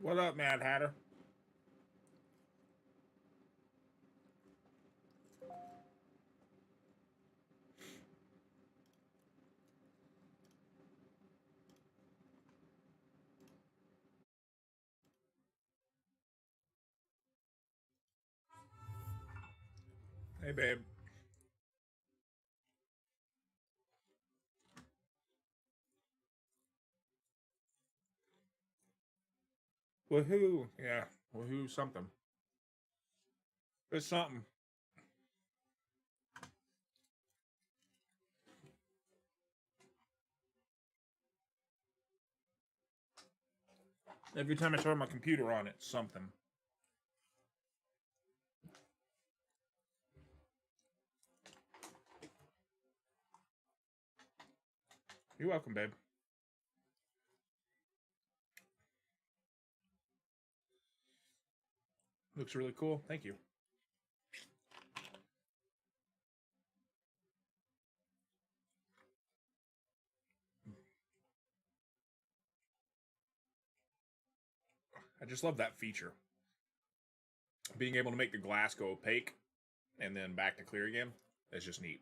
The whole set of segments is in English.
What up, Mad Hatter? Hey, babe. Woohoo. Yeah, woohoo something. It's something. Every time I turn my computer on, it's something. You're welcome, babe. Looks really cool. Thank you. I just love that feature. Being able to make the glass go opaque and then back to clear again is just neat.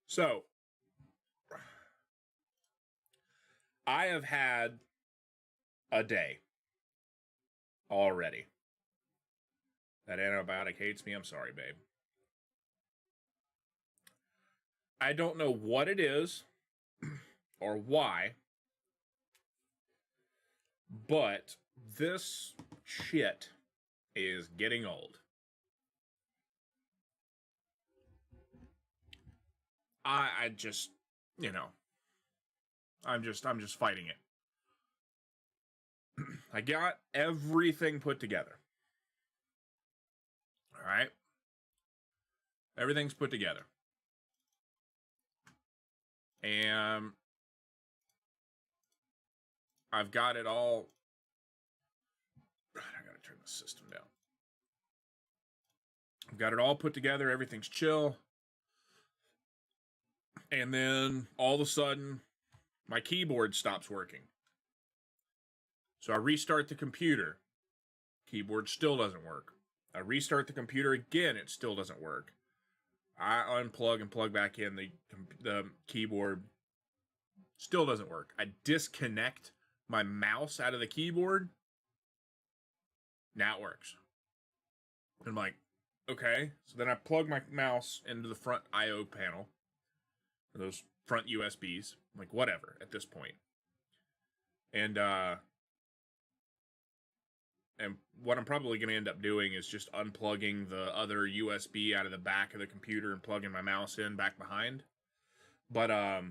So, I have had a day already. That antibiotic hates me. I'm sorry, babe. I don't know what it is or why, but this shit is getting old. I just, you know, I'm just fighting it. I got everything put together. All right. Everything's put together. And I've got it all. I gotta turn the system down. I've got it all put together. Everything's chill. And then all of a sudden, my keyboard stops working. So I restart the computer. Keyboard still doesn't work. I restart the computer again. It still doesn't work. I unplug and plug back in the keyboard. Still doesn't work. I disconnect my mouse out of the keyboard. Now it works. And I'm like, okay. So then I plug my mouse into the front I/O panel. Those front USBs. I'm like, whatever at this point. And what I'm probably going to end up doing is just unplugging the other USB out of the back of the computer and plugging my mouse in back behind. But I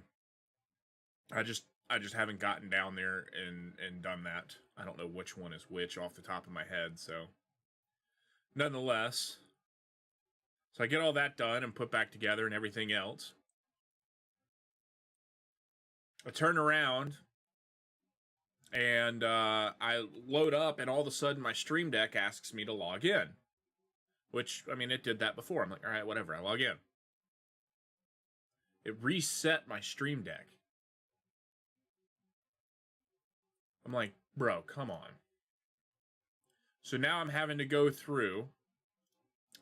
just haven't gotten down there and done that. I don't know which one is which off the top of my head, so nonetheless. So I get all that done and put back together and everything else. I turn around and I load up, and all of a sudden my Stream Deck asks me to log in. Which, I mean, it did that before. I'm like, all right, whatever, I log in. It reset my Stream Deck. I'm like, bro, come on. So now I'm having to go through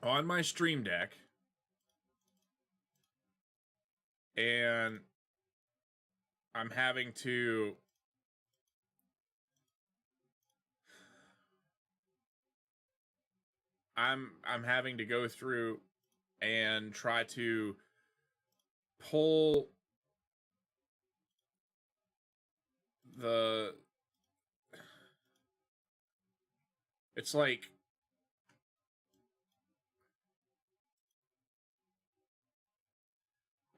on my Stream Deck and I'm having to go through and try to pull it's like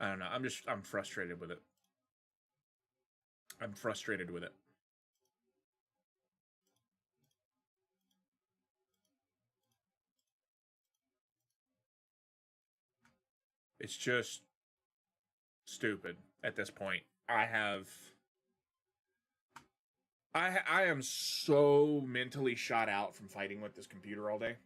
I don't know. I'm frustrated with it. I'm frustrated with it. It's just stupid at this point. I am so mentally shot out from fighting with this computer all day.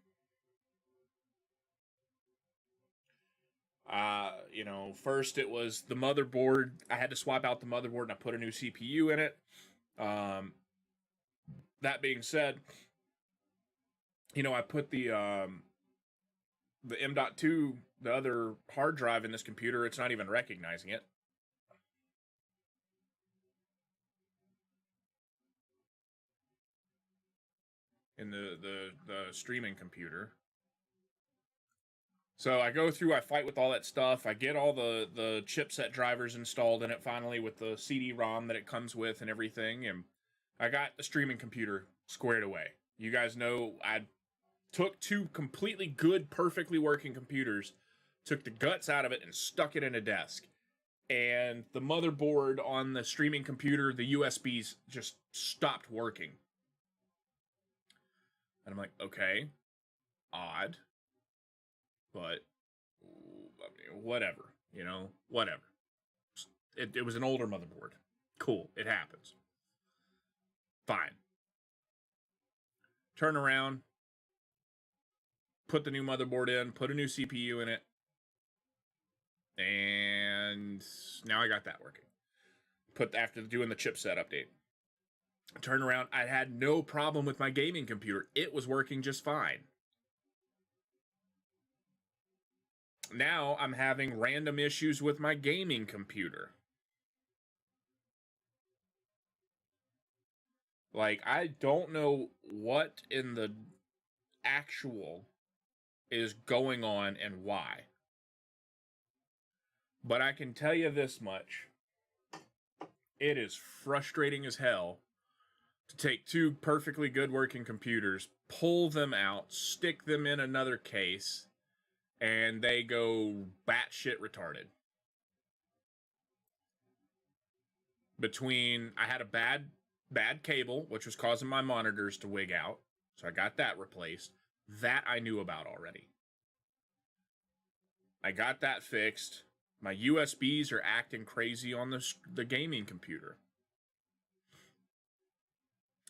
You know, first it was the motherboard. I had to swap out the motherboard and I put a new CPU in it. That being said, you know, I put the M.2, the other hard drive in this computer. It's not even recognizing it. In the streaming computer. So I go through, I fight with all that stuff. I get all the chipset drivers installed in it finally with the CD-ROM that it comes with and everything. And I got the streaming computer squared away. You guys know I took two completely good, perfectly working computers, took the guts out of it and stuck it in a desk. And the motherboard on the streaming computer, the USBs just stopped working. And I'm like, okay, odd. But whatever, you know, whatever. It was an older motherboard. Cool, it happens. Fine. Turn around, put the new motherboard in, put a new CPU in it, and now I got that working. After doing the chipset update. Turn around, I had no problem with my gaming computer. It was working just fine. Now I'm having random issues with my gaming computer. Like, I don't know what in the actual is going on and why. But I can tell you this much. It is frustrating as hell to take two perfectly good working computers, pull them out, stick them in another case, and they go batshit retarded. I had a bad cable, which was causing my monitors to wig out, so I got that replaced. That I knew about already. I got that fixed. My USBs are acting crazy on the gaming computer.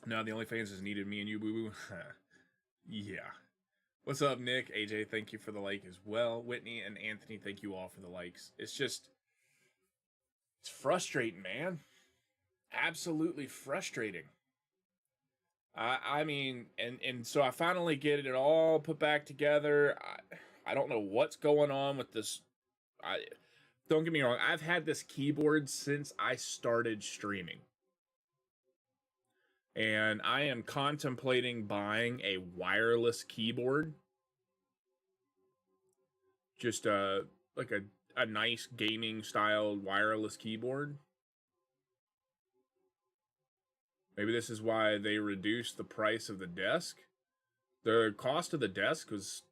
Now the only fans is needed me and you, boo-boo. Yeah. What's up, Nick? AJ, thank you for the like as well. Whitney and Anthony, thank you all for the likes. It's frustrating, man. Absolutely frustrating. I mean, and so I finally get it all put back together. I don't know what's going on with this. Don't get me wrong. I've had this keyboard since I started streaming. And I am contemplating buying a wireless keyboard. Just like a nice gaming style wireless keyboard. Maybe this is why they reduced the price of the desk. The cost of the desk was,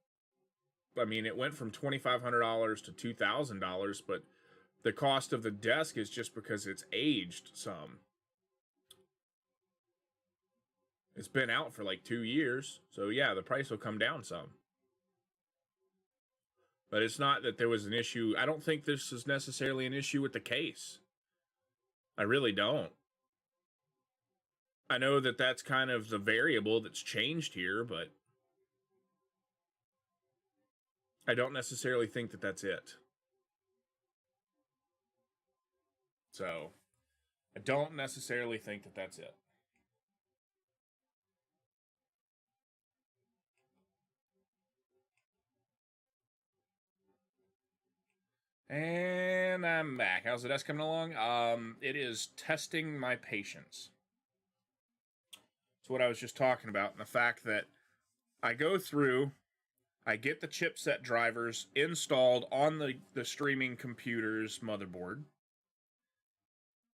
I mean, it went from $2,500 to $2,000, but the cost of the desk is just because it's aged some. It's been out for like 2 years, so yeah, the price will come down some. But it's not that there was an issue. I don't think this is necessarily an issue with the case. I really don't. I know that that's kind of the variable that's changed here, but I don't necessarily think that that's it. So, I don't necessarily think that that's it. And I'm back. How's the desk coming along? It is testing my patience. It's what I was just talking about, and the fact that I go through, I get the chipset drivers installed on the streaming computer's motherboard.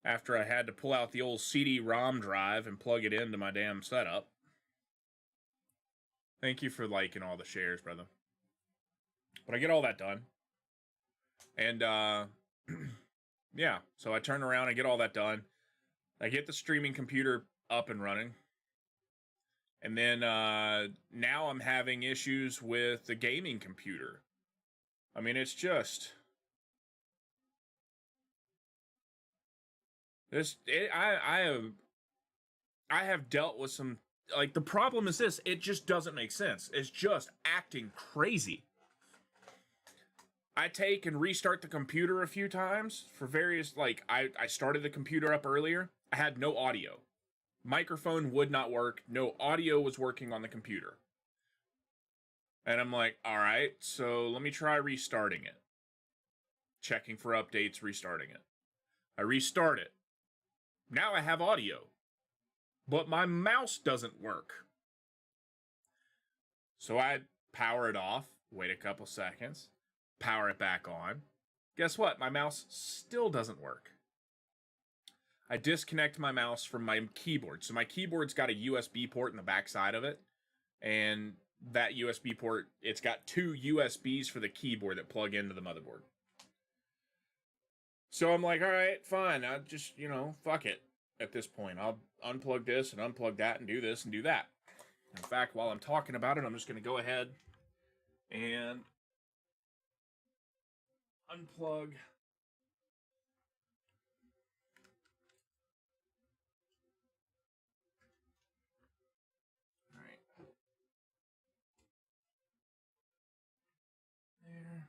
After I had to pull out the old CD-ROM drive and plug it into my damn setup. Thank you for liking all the shares, brother. But I get all that done. And, yeah, so I turn around and get all that done. I get the streaming computer up and running. And then, now I'm having issues with the gaming computer. I mean, it's just... I have dealt with some... Like, the problem is this. It just doesn't make sense. It's just acting crazy. I take and restart the computer a few times for various, like, I started the computer up earlier. I had no audio. Microphone would not work. No audio was working on the computer. And I'm like, all right, so let me try restarting it. Checking for updates, restarting it. I restart it. Now I have audio, but my mouse doesn't work. So I power it off, wait a couple seconds, power it back on. Guess what? My mouse still doesn't work. I disconnect my mouse from my keyboard. So my keyboard's got a USB port in the back side of it. And that USB port, it's got two USBs for the keyboard that plug into the motherboard. So I'm like, all right, fine. I'll just, fuck it at this point. I'll unplug this and unplug that and do this and do that. In fact, while I'm talking about it, I'm just going to go ahead and unplug. All right. There.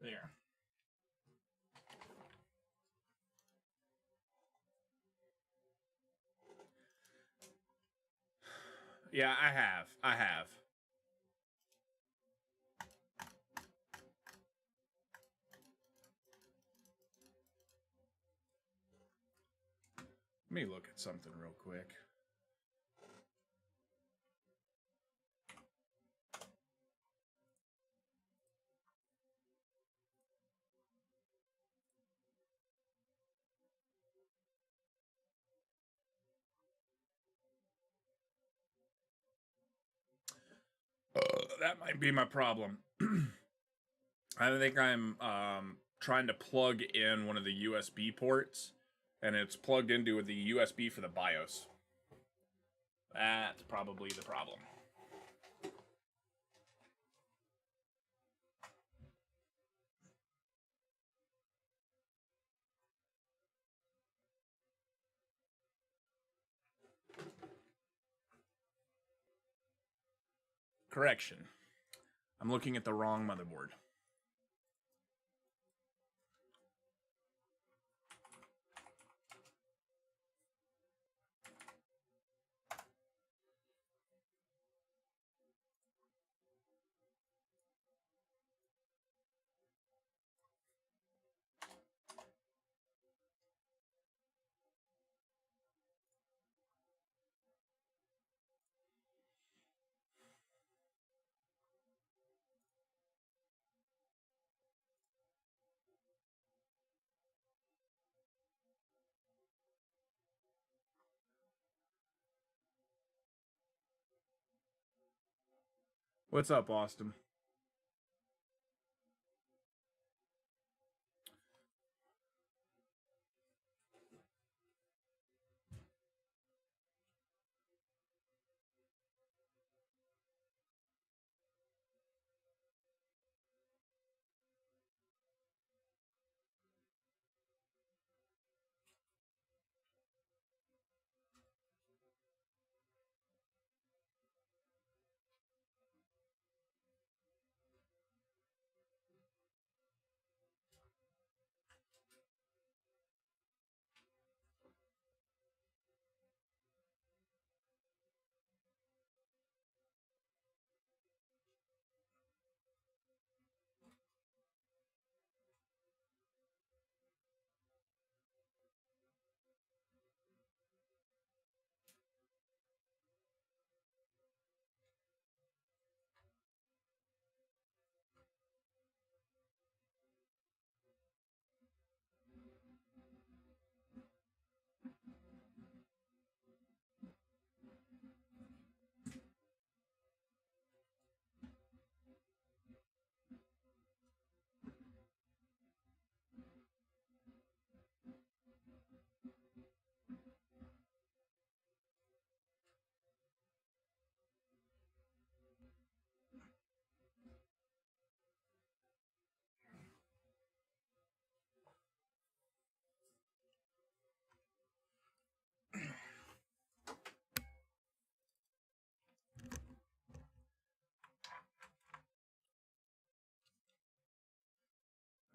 There. Yeah, I have. Let me look at something real quick. That might be my problem. I think I'm trying to plug in one of the USB ports, and it's plugged into the USB for the BIOS. That's probably the problem. Correction. I'm looking at the wrong motherboard. What's up, Austin?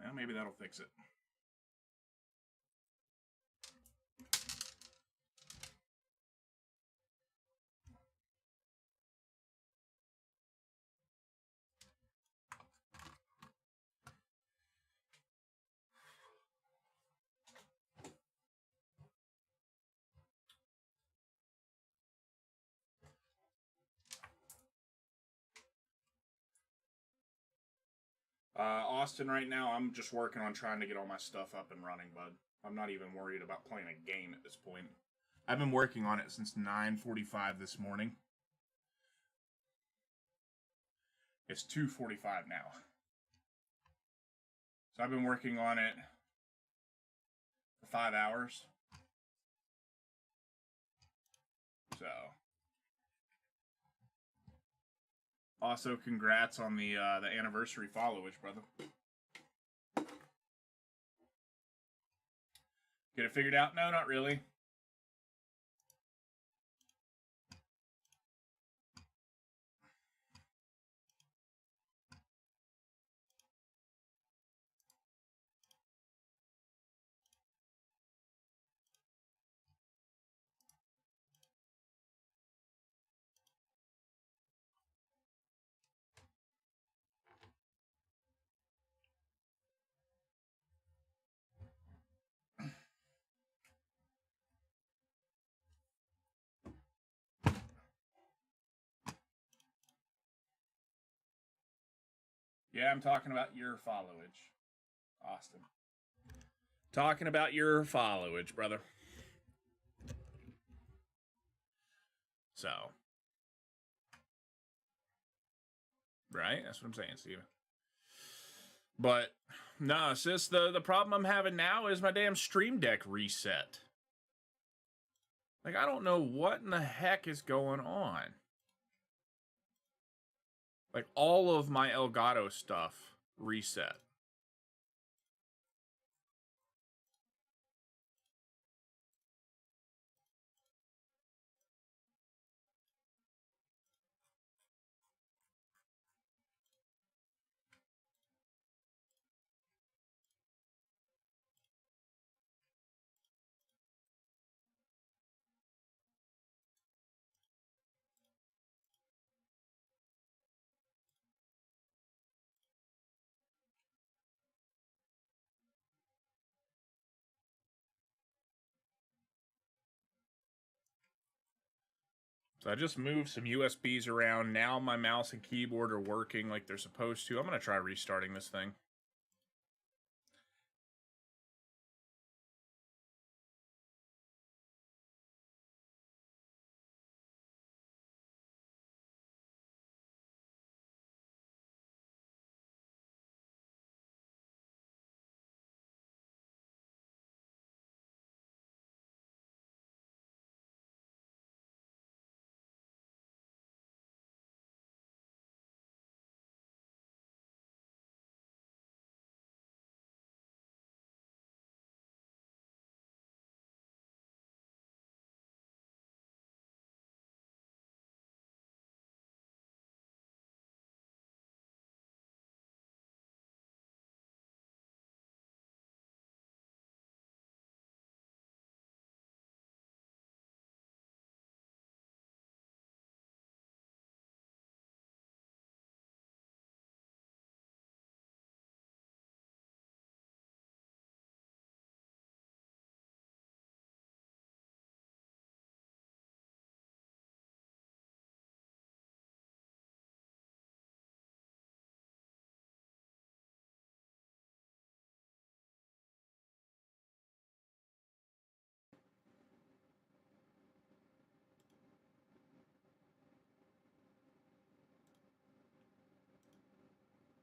Well, maybe that'll fix it. Austin, right now, I'm just working on trying to get all my stuff up and running, bud. I'm not even worried about playing a game at this point. I've been working on it since 9:45 this morning. It's 2:45 now. So I've been working on it for 5 hours. So. Also, congrats on the anniversary followage, brother. Get it figured out? No, not really. Yeah, I'm talking about your followage, Austin. Talking about your followage, brother. So. Right? That's what I'm saying, Steven. But, no, sis, the problem I'm having now is my damn Stream Deck reset. Like, I don't know what in the heck is going on. Like, all of my Elgato stuff reset. So I just moved some USBs around. Now my mouse and keyboard are working like they're supposed to. I'm going to try restarting this thing.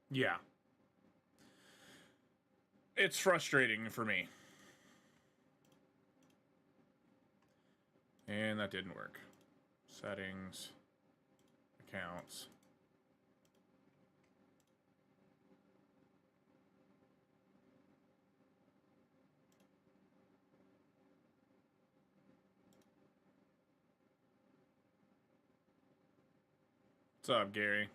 Yeah. It's frustrating for me. And that didn't work. Settings. Accounts. What's up, Gary?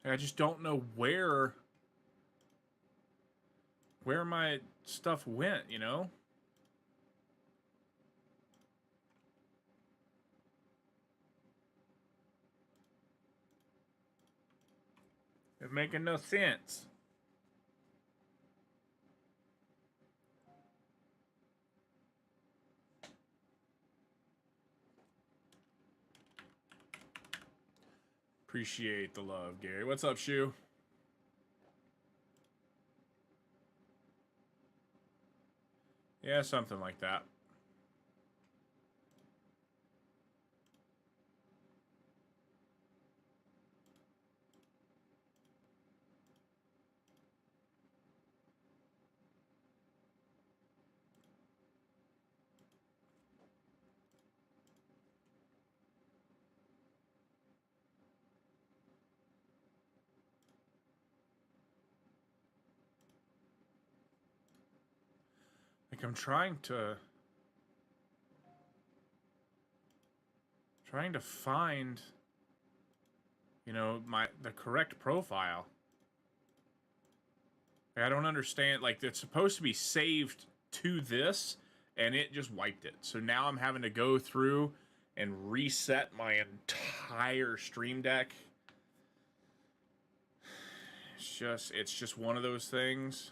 I just don't know where my stuff went, you know? It's making no sense. Appreciate the love, Gary. What's up, Shu? Yeah, something like that. Like I'm trying to find, you know, the correct profile. I don't understand. Like, it's supposed to be saved to this, and it just wiped it. So now I'm having to go through and reset my entire Stream Deck. It's just one of those things.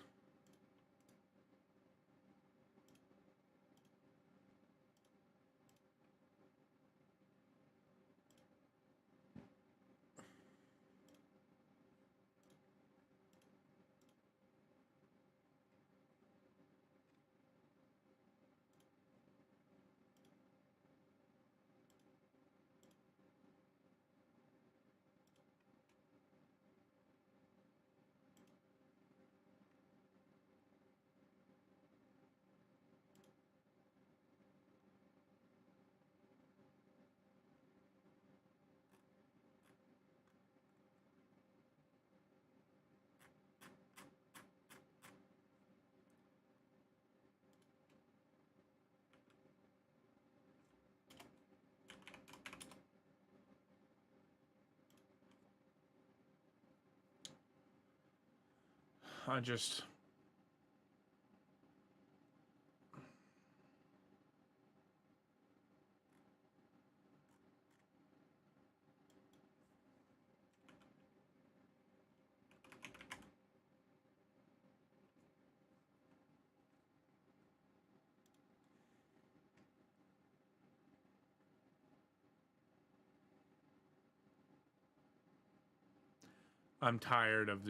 I'm tired of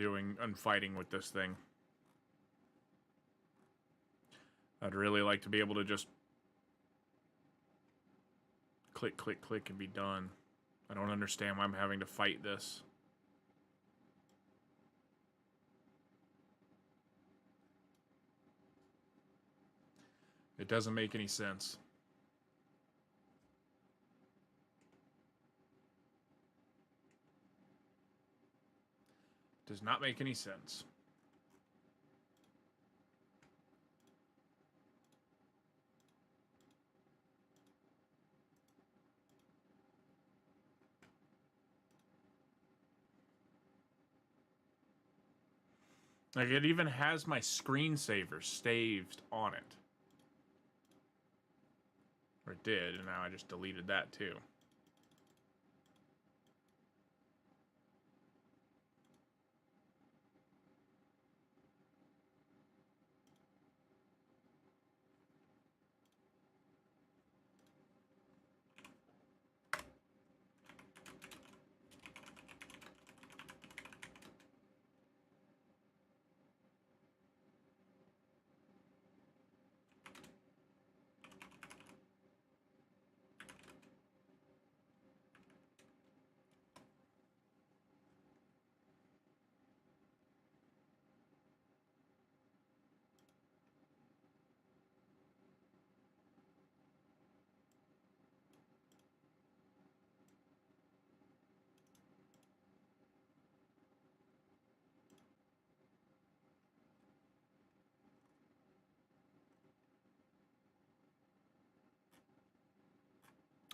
fighting with this thing. I'd really like to be able to just click, click, click and be done. I don't understand why I'm having to fight this. It doesn't make any sense. Does not make any sense. Like, it even has my screensaver saved on it. Or it did, and now I just deleted that too.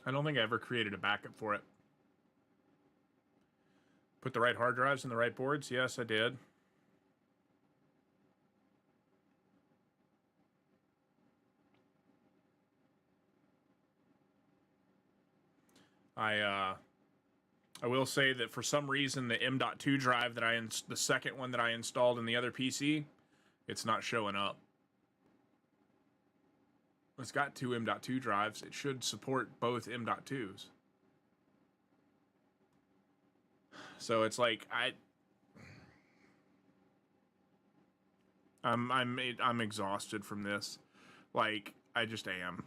I don't think I ever created a backup for it. Put the right hard drives in the right boards? Yes, I did. I will say that for some reason the M.2 drive that the second one that I installed in the other PC, it's not showing up. It's got two M.2 drives. It should support both M.2s. So it's like I'm exhausted from this. Like, I just am.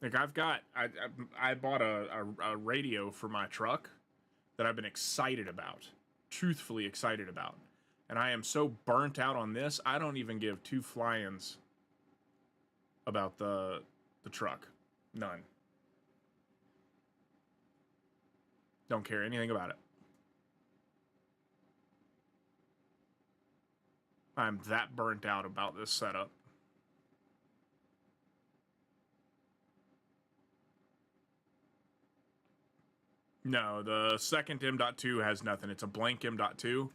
Like, I bought a radio for my truck that I've been excited about, truthfully excited about, and I am so burnt out on this. I don't even give two flyings about the truck. None. Don't care anything about it. I'm that burnt out about this setup. No, the second M.2 has nothing. It's a blank M.2.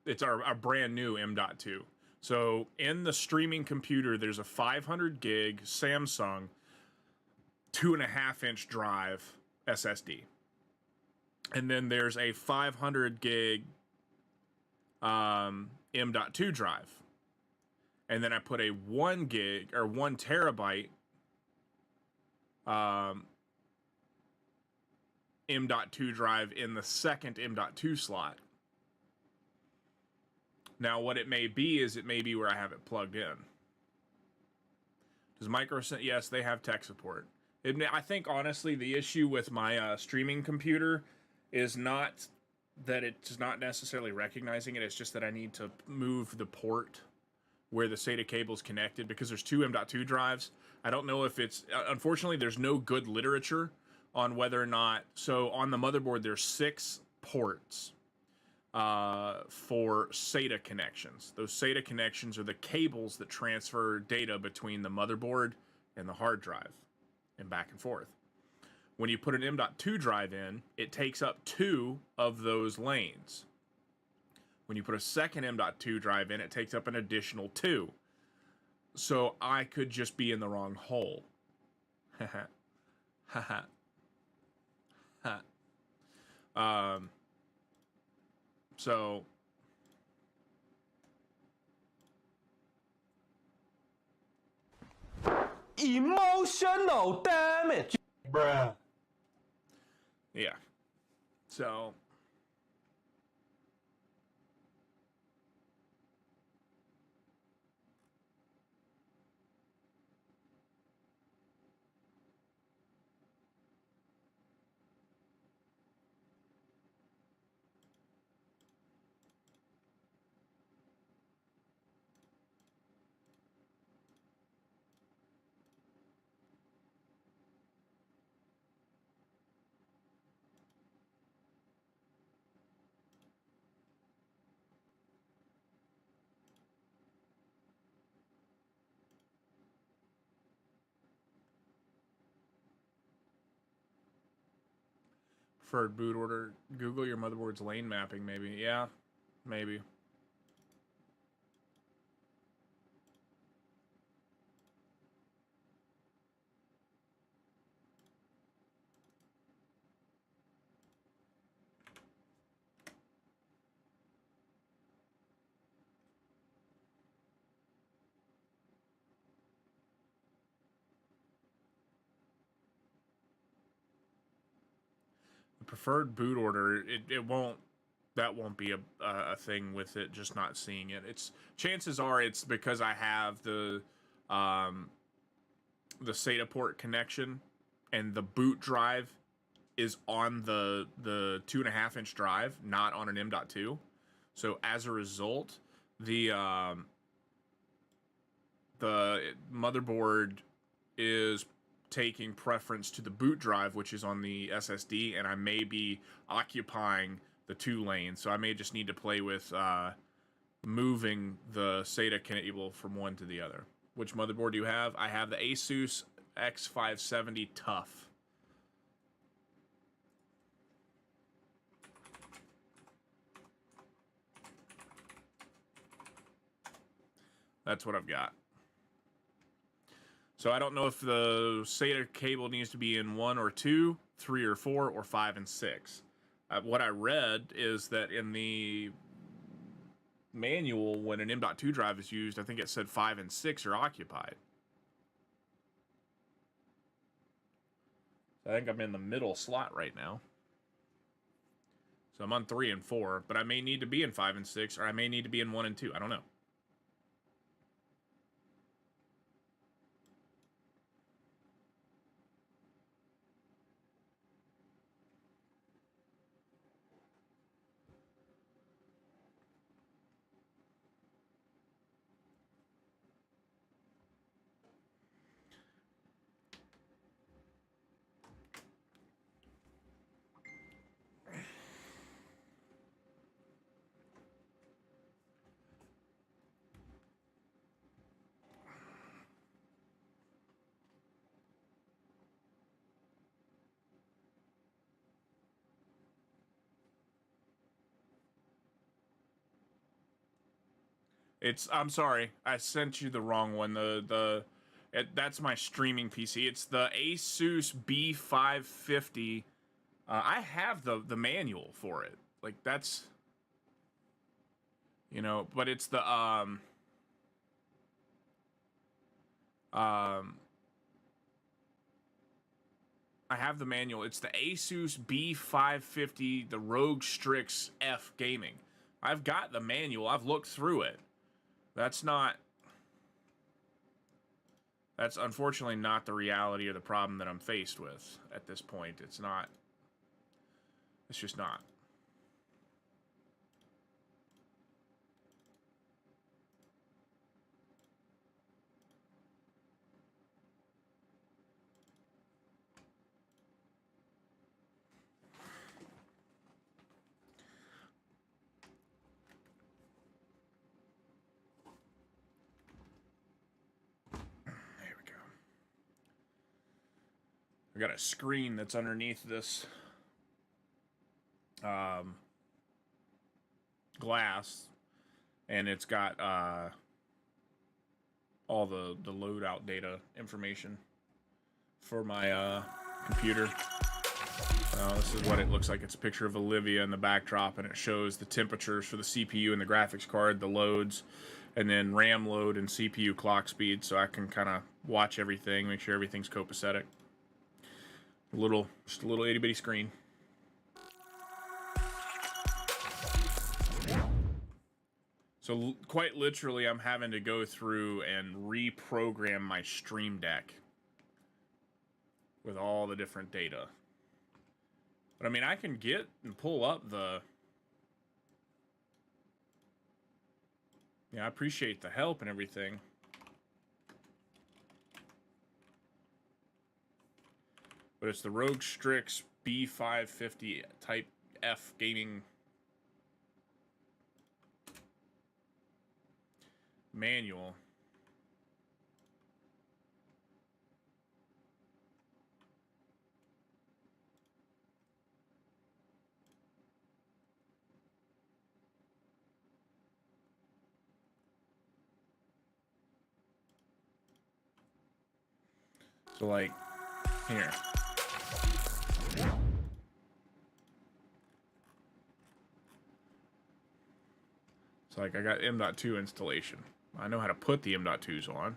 It's our brand new M.2. So in the streaming computer, there's a 500 gig Samsung 2.5-inch drive SSD. And then there's a 500 gig M.2 drive. And then I put a 1 gig or 1 terabyte M.2 drive in the second M.2 slot. Now, what it may be is it may be where I have it plugged in. Does Microsoft? Yes, they have tech support. I think, honestly, the issue with my streaming computer is not that it's not necessarily recognizing it. It's just that I need to move the port where the SATA cable is connected because there's two M.2 drives. I don't know if it's... Unfortunately, there's no good literature on whether or not... So, on the motherboard, there's 6 ports for SATA connections. Those SATA connections are the cables that transfer data between the motherboard and the hard drive and back and forth. When you put an M.2 drive in, it takes up 2 of those lanes. When you put a second M.2 drive in, it takes up an additional 2. So I could just be in the wrong hole. Haha. Haha. So emotional damage, bruh. Yeah. So preferred boot order. Google your motherboard's lane mapping, maybe. Yeah, maybe. Preferred boot order, it won't, that won't be a thing with it just not seeing it. It's chances are it's because I have the SATA port connection and the boot drive is on the 2.5-inch drive, not on an M.2. So as a result, the motherboard is taking preference to the boot drive, which is on the SSD, and I may be occupying the 2 lanes. So I may just need to play with moving the SATA cable from one to the other. Which motherboard do you have? I have the Asus X570 Tough. That's what I've got. So I don't know if the SATA cable needs to be in 1 or 2, 3 or 4, or 5 and 6. What I read is that in the manual, when an M.2 drive is used, I think it said 5 and 6 are occupied. I think I'm in the middle slot right now. So I'm on 3 and 4, but I may need to be in 5 and 6, or I may need to be in 1 and 2. I don't know. I'm sorry, I sent you the wrong one. That's my streaming PC. It's the Asus B550. I have the manual for it. Like, that's, you know, but it's the I have the manual. It's the Asus B550, the Rogue Strix F Gaming. I've got the manual. I've looked through it. That's unfortunately not the reality or the problem that I'm faced with at this point. It's not. It's just not. I got a screen that's underneath this glass, and it's got all the loadout data information for my computer. This is what it looks like. It's a picture of Olivia in the backdrop, and it shows the temperatures for the CPU and the graphics card, the loads, and then RAM load and CPU clock speed, so I can kind of watch everything, make sure everything's copacetic. Just a little itty bitty screen. So quite literally, I'm having to go through and reprogram my Stream Deck with all the different data. But I mean, I can get and pull up the... Yeah, I appreciate the help and everything. But it's the Rogue Strix B550 Type F Gaming manual. So, like, here. So, like, I got M.2 installation. I know how to put the M.2s on.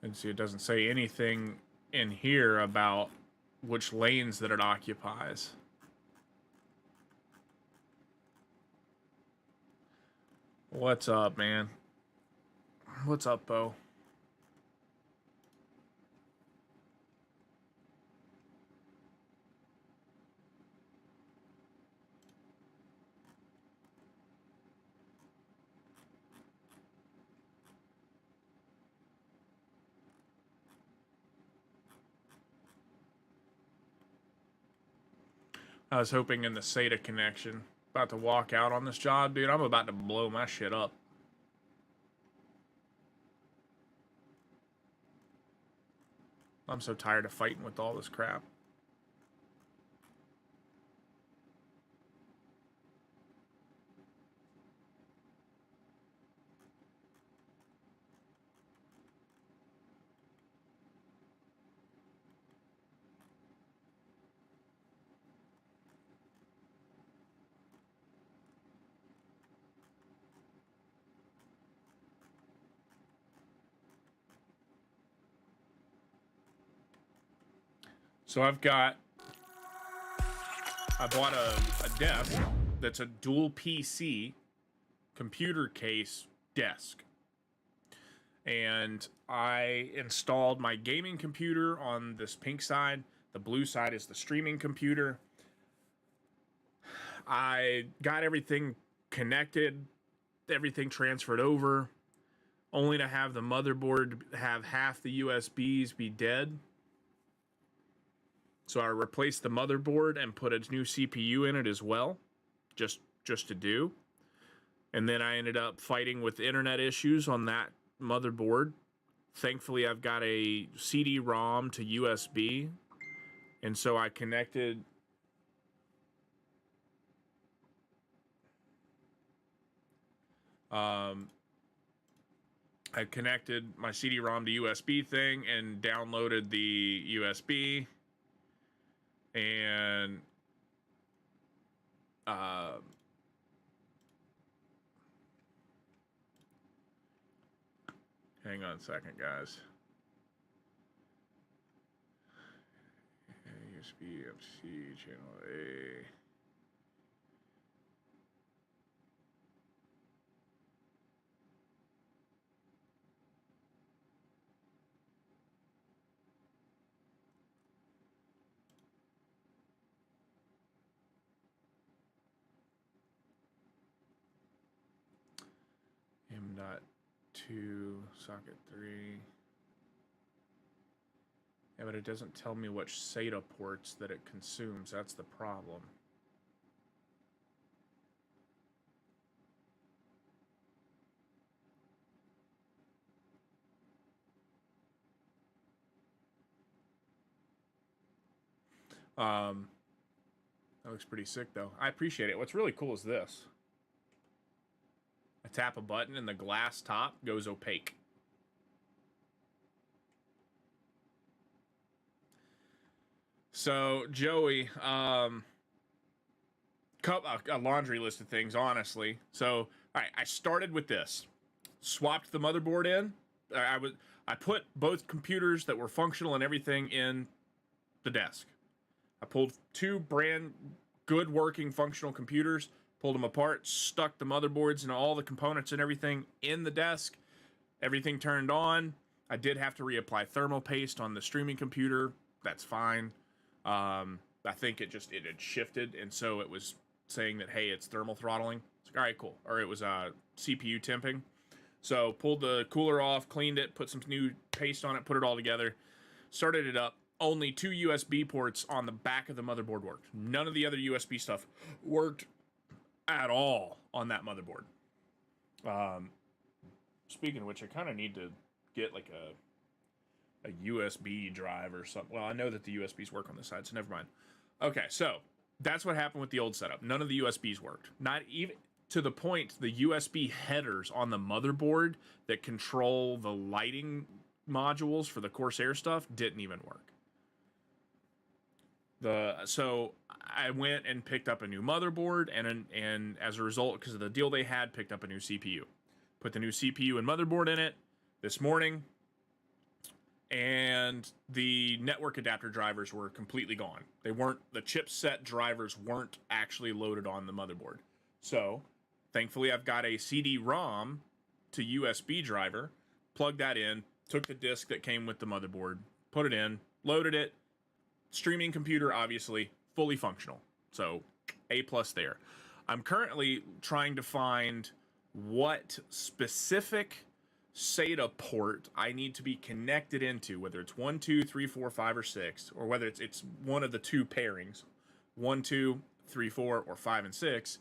And see, it doesn't say anything in here about which lanes that it occupies. What's up, man? What's up, Bo? I was hoping in the SATA connection. About to walk out on this job, dude. I'm about to blow my shit up. I'm so tired of fighting with all this crap. So I bought a desk that's a dual PC computer case desk. And I installed my gaming computer on this pink side. The blue side is the streaming computer. I got everything connected, everything transferred over, only to have the motherboard have half the USBs be dead. So I replaced the motherboard and put a new CPU in it as well, just to do. And then I ended up fighting with internet issues on that motherboard. Thankfully, I've got a CD-ROM to USB, and so I connected my CD-ROM to USB thing and downloaded the USB. And hang on a second, guys. USB MC channel A. M.2 socket 3. Yeah, but it doesn't tell me which SATA ports that it consumes. That's the problem. That looks pretty sick, though. I appreciate it. What's really cool is this. I tap a button and the glass top goes opaque. So, Joey, a laundry list of things, honestly. So, all right, I started with this. Swapped the motherboard in. I put both computers that were functional and everything in the desk. I pulled two brand good working functional computers, pulled them apart, stuck the motherboards and all the components and everything in the desk. Everything turned on. I did have to reapply thermal paste on the streaming computer. That's fine. I think it had shifted, and so it was saying that, hey, it's thermal throttling. It's like, all right, cool. Or it was CPU temping. So pulled the cooler off, cleaned it, put some new paste on it, put it all together, started it up. Only two USB ports on the back of the motherboard worked. None of the other USB stuff worked at all on that motherboard. Speaking of which, I kind of need to get like a USB drive or something. Well, I know that the USBs work on this side, so never mind. Okay, so that's what happened with the old setup. None of the USBs worked. Not even to the point the USB headers on the motherboard that control the lighting modules for the Corsair stuff didn't even work. So I went and picked up a new motherboard, and as a result, because of the deal they had, picked up a new CPU. Put the new CPU and motherboard in it this morning, and the network adapter drivers were completely gone. The chipset drivers weren't actually loaded on the motherboard. So, thankfully, I've got a CD-ROM to USB driver, plugged that in, took the disk that came with the motherboard, put it in, loaded it. Streaming computer, obviously, fully functional. So, A+ there. I'm currently trying to find what specific SATA port I need to be connected into, whether it's 1, 2, 3, 4, 5, or 6, or whether it's one of the two pairings, 1, 2, 3, 4, or 5 and 6,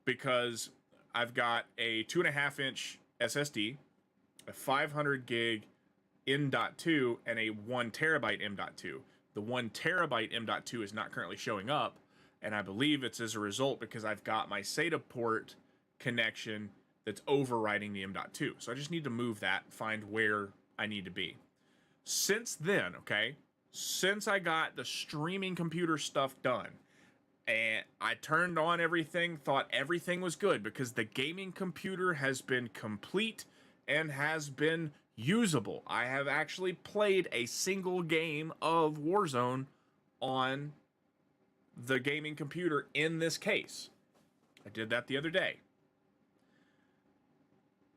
because I've got a 2.5-inch SSD, a 500 gig M.2 and a 1 terabyte M.2. The 1 terabyte M.2 is not currently showing up, and I believe it's as a result because I've got my SATA port connection that's overriding the M.2. So I just need to move that, find where I need to be. Since then, okay, since I got the streaming computer stuff done, and I turned on everything, thought everything was good because the gaming computer has been complete and has been usable. I have actually played a single game of Warzone on the gaming computer in this case. I did that the other day.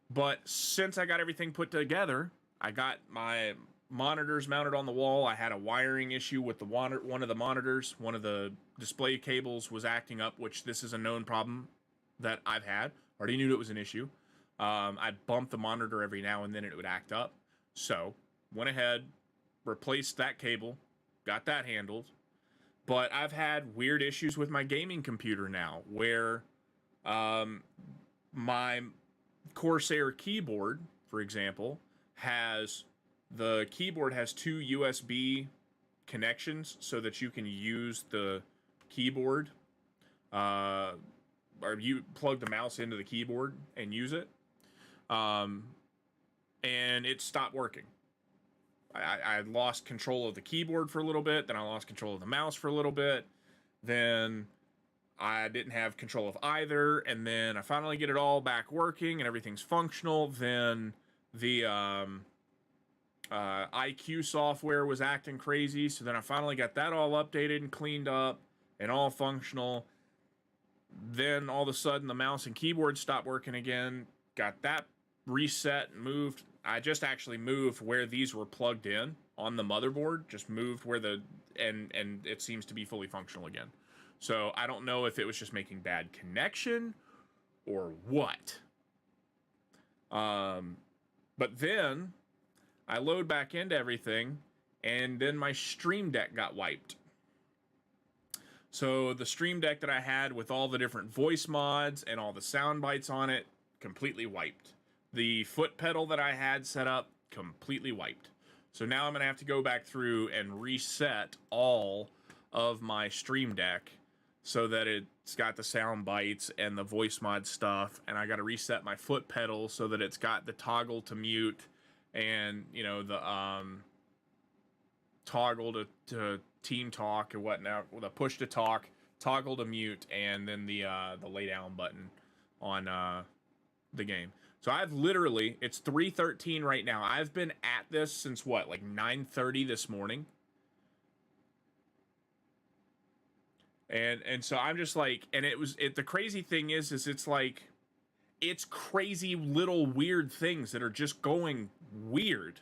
But since I got everything put together, I got my monitors mounted on the wall. I had a wiring issue with the one of the monitors. One of the display cables was acting up, which this is a known problem that I've had. Already knew it was an issue. I'd bump the monitor every now and then and it would act up. So, went ahead, replaced that cable, got that handled. But I've had weird issues with my gaming computer now, where my Corsair keyboard, for example, the keyboard has 2 USB connections so that you can use the keyboard, or you plug the mouse into the keyboard and use it. And it stopped working. I lost control of the keyboard for a little bit, then I lost control of the mouse for a little bit, then I didn't have control of either, and then I finally get it all back working and everything's functional. Then the IQ software was acting crazy, so then I finally got that all updated and cleaned up and all functional. Then all of a sudden the mouse and keyboard stopped working again, got that reset and moved. I just actually moved where these were plugged in on the motherboard, just moved where and it seems to be fully functional again. So I don't know if it was just making bad connection or what. But then I load back into everything, and then my Stream Deck got wiped. So the Stream Deck that I had with all the different voice mods and all the sound bites on it, completely wiped. The foot pedal that I had set up, completely wiped. So now I'm going to have to go back through and reset all of my Stream Deck so that it's got the sound bites and the voice mod stuff, and I got to reset my foot pedal so that it's got the toggle to mute and, you know, the toggle to team talk or whatnot, the push to talk, toggle to mute, and then the lay down button on the game. So I've literally, it's 3:13 right now. I've been at this since what, like 9:30 this morning. And so I'm just like, and the crazy thing is it's like, it's crazy little weird things that are just going weird.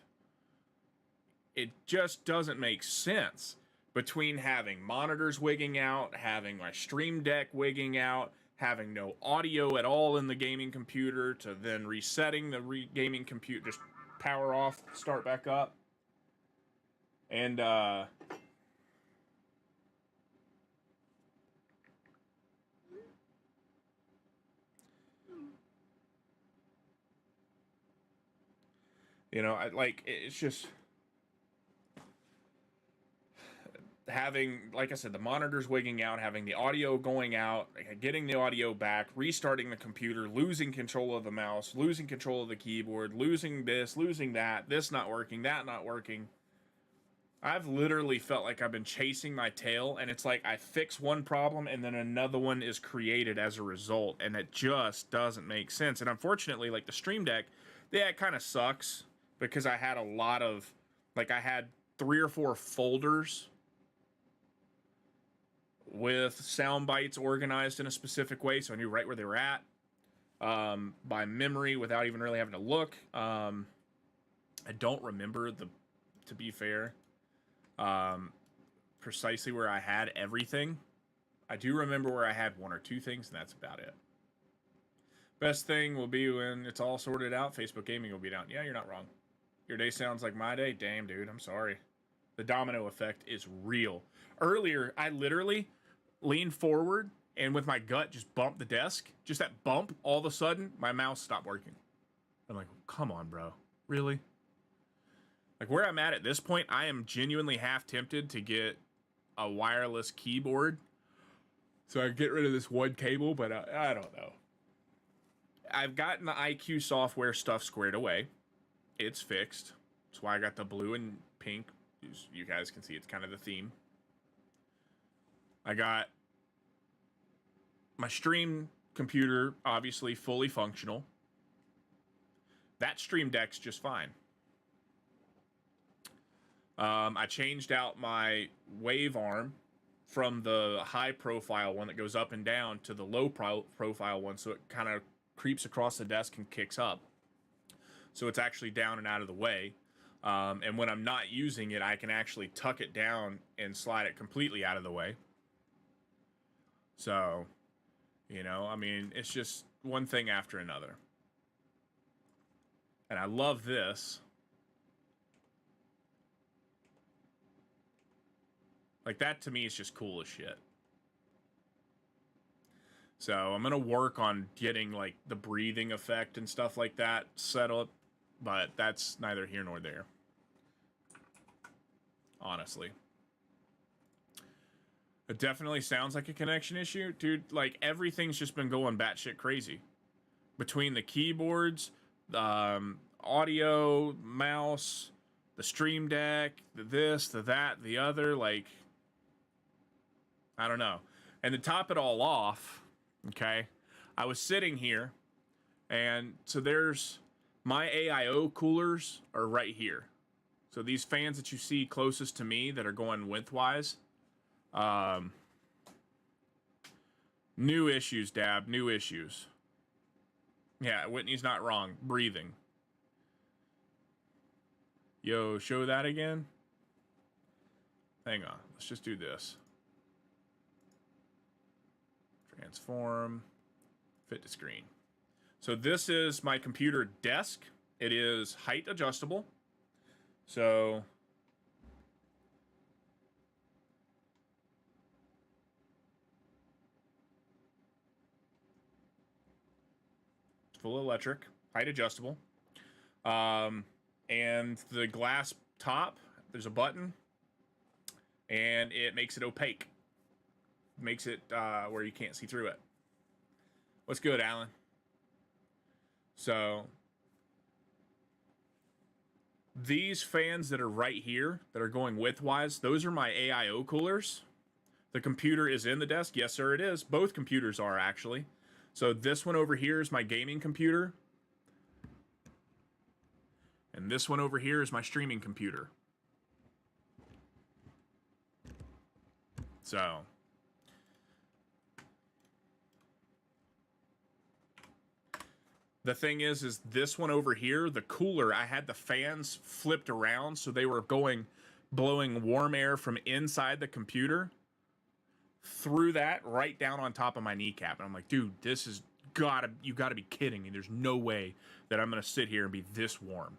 It just doesn't make sense between having monitors wigging out, having my Stream Deck wigging out, having no audio at all in the gaming computer, to then resetting the gaming computer, just power off, start back up. And you know, it's just having, like I said, the monitors wigging out, having the audio going out, getting the audio back, restarting the computer, losing control of the mouse, losing control of the keyboard, losing this, losing that, this not working, that not working. I've literally felt like I've been chasing my tail, and it's like I fix one problem and then another one is created as a result, and it just doesn't make sense. And unfortunately, like the Stream Deck, yeah, it kind of sucks because I had a lot of, like, I had 3 or 4 folders with sound bites organized in a specific way, so I knew right where they were at by memory without even really having to look. I don't remember, to be fair, precisely where I had everything. I do remember where I had 1 or 2 things, and that's about it. Best thing will be when it's all sorted out, Facebook Gaming will be down. Yeah, you're not wrong. Your day sounds like my day? Damn, dude, I'm sorry. The domino effect is real. Earlier, I literally leaned forward and with my gut just bumped the desk. Just that bump, all of a sudden, my mouse stopped working. I'm like, come on, bro. Really? Like, where I'm at this point, I am genuinely half tempted to get a wireless keyboard so I can get rid of this one cable, but I don't know. I've gotten the IQ software stuff squared away. It's fixed. That's why I got the blue and pink. You guys can see it's kind of the theme. I got my stream computer, obviously fully functional. That Stream Deck's just fine. I changed out my wave arm from the high profile one that goes up and down to the low profile one, so it kind of creeps across the desk and kicks up. So it's actually down and out of the way. And when I'm not using it, I can actually tuck it down and slide it completely out of the way. So, you know, I mean, it's just one thing after another. And I love this. Like, that to me is just cool as shit. So I'm going to work on getting, like, the breathing effect and stuff like that set up. But that's neither here nor there. Honestly. It definitely sounds like a connection issue. Dude, like, everything's just been going batshit crazy. Between the keyboards, the audio, mouse, the Stream Deck, the this, the that, the other, like... I don't know. And to top it all off, okay, I was sitting here, and so there's my AIO coolers are right here. So these fans that you see closest to me that are going widthwise, new issues, Dab, new issues. Yeah, Whitney's not wrong. Breathing. Yo, show that again. Hang on. Let's just do this. Transform, fit to screen. So this is my computer desk. It is height adjustable. So it's full electric, height adjustable. And the glass top, there's a button, and it makes it opaque. Makes it where you can't see through it. What's good, Alan? So these fans that are right here that are going widthwise, those are my AIO coolers. The computer is in the desk. Yes, sir, it is. Both computers are, actually. So this one over here is my gaming computer. And this one over here is my streaming computer. So the thing is this one over here, the cooler, I had the fans flipped around so they were blowing warm air from inside the computer through that right down on top of my kneecap. And I'm like, dude, this is you gotta be kidding me. There's no way that I'm gonna sit here and be this warm.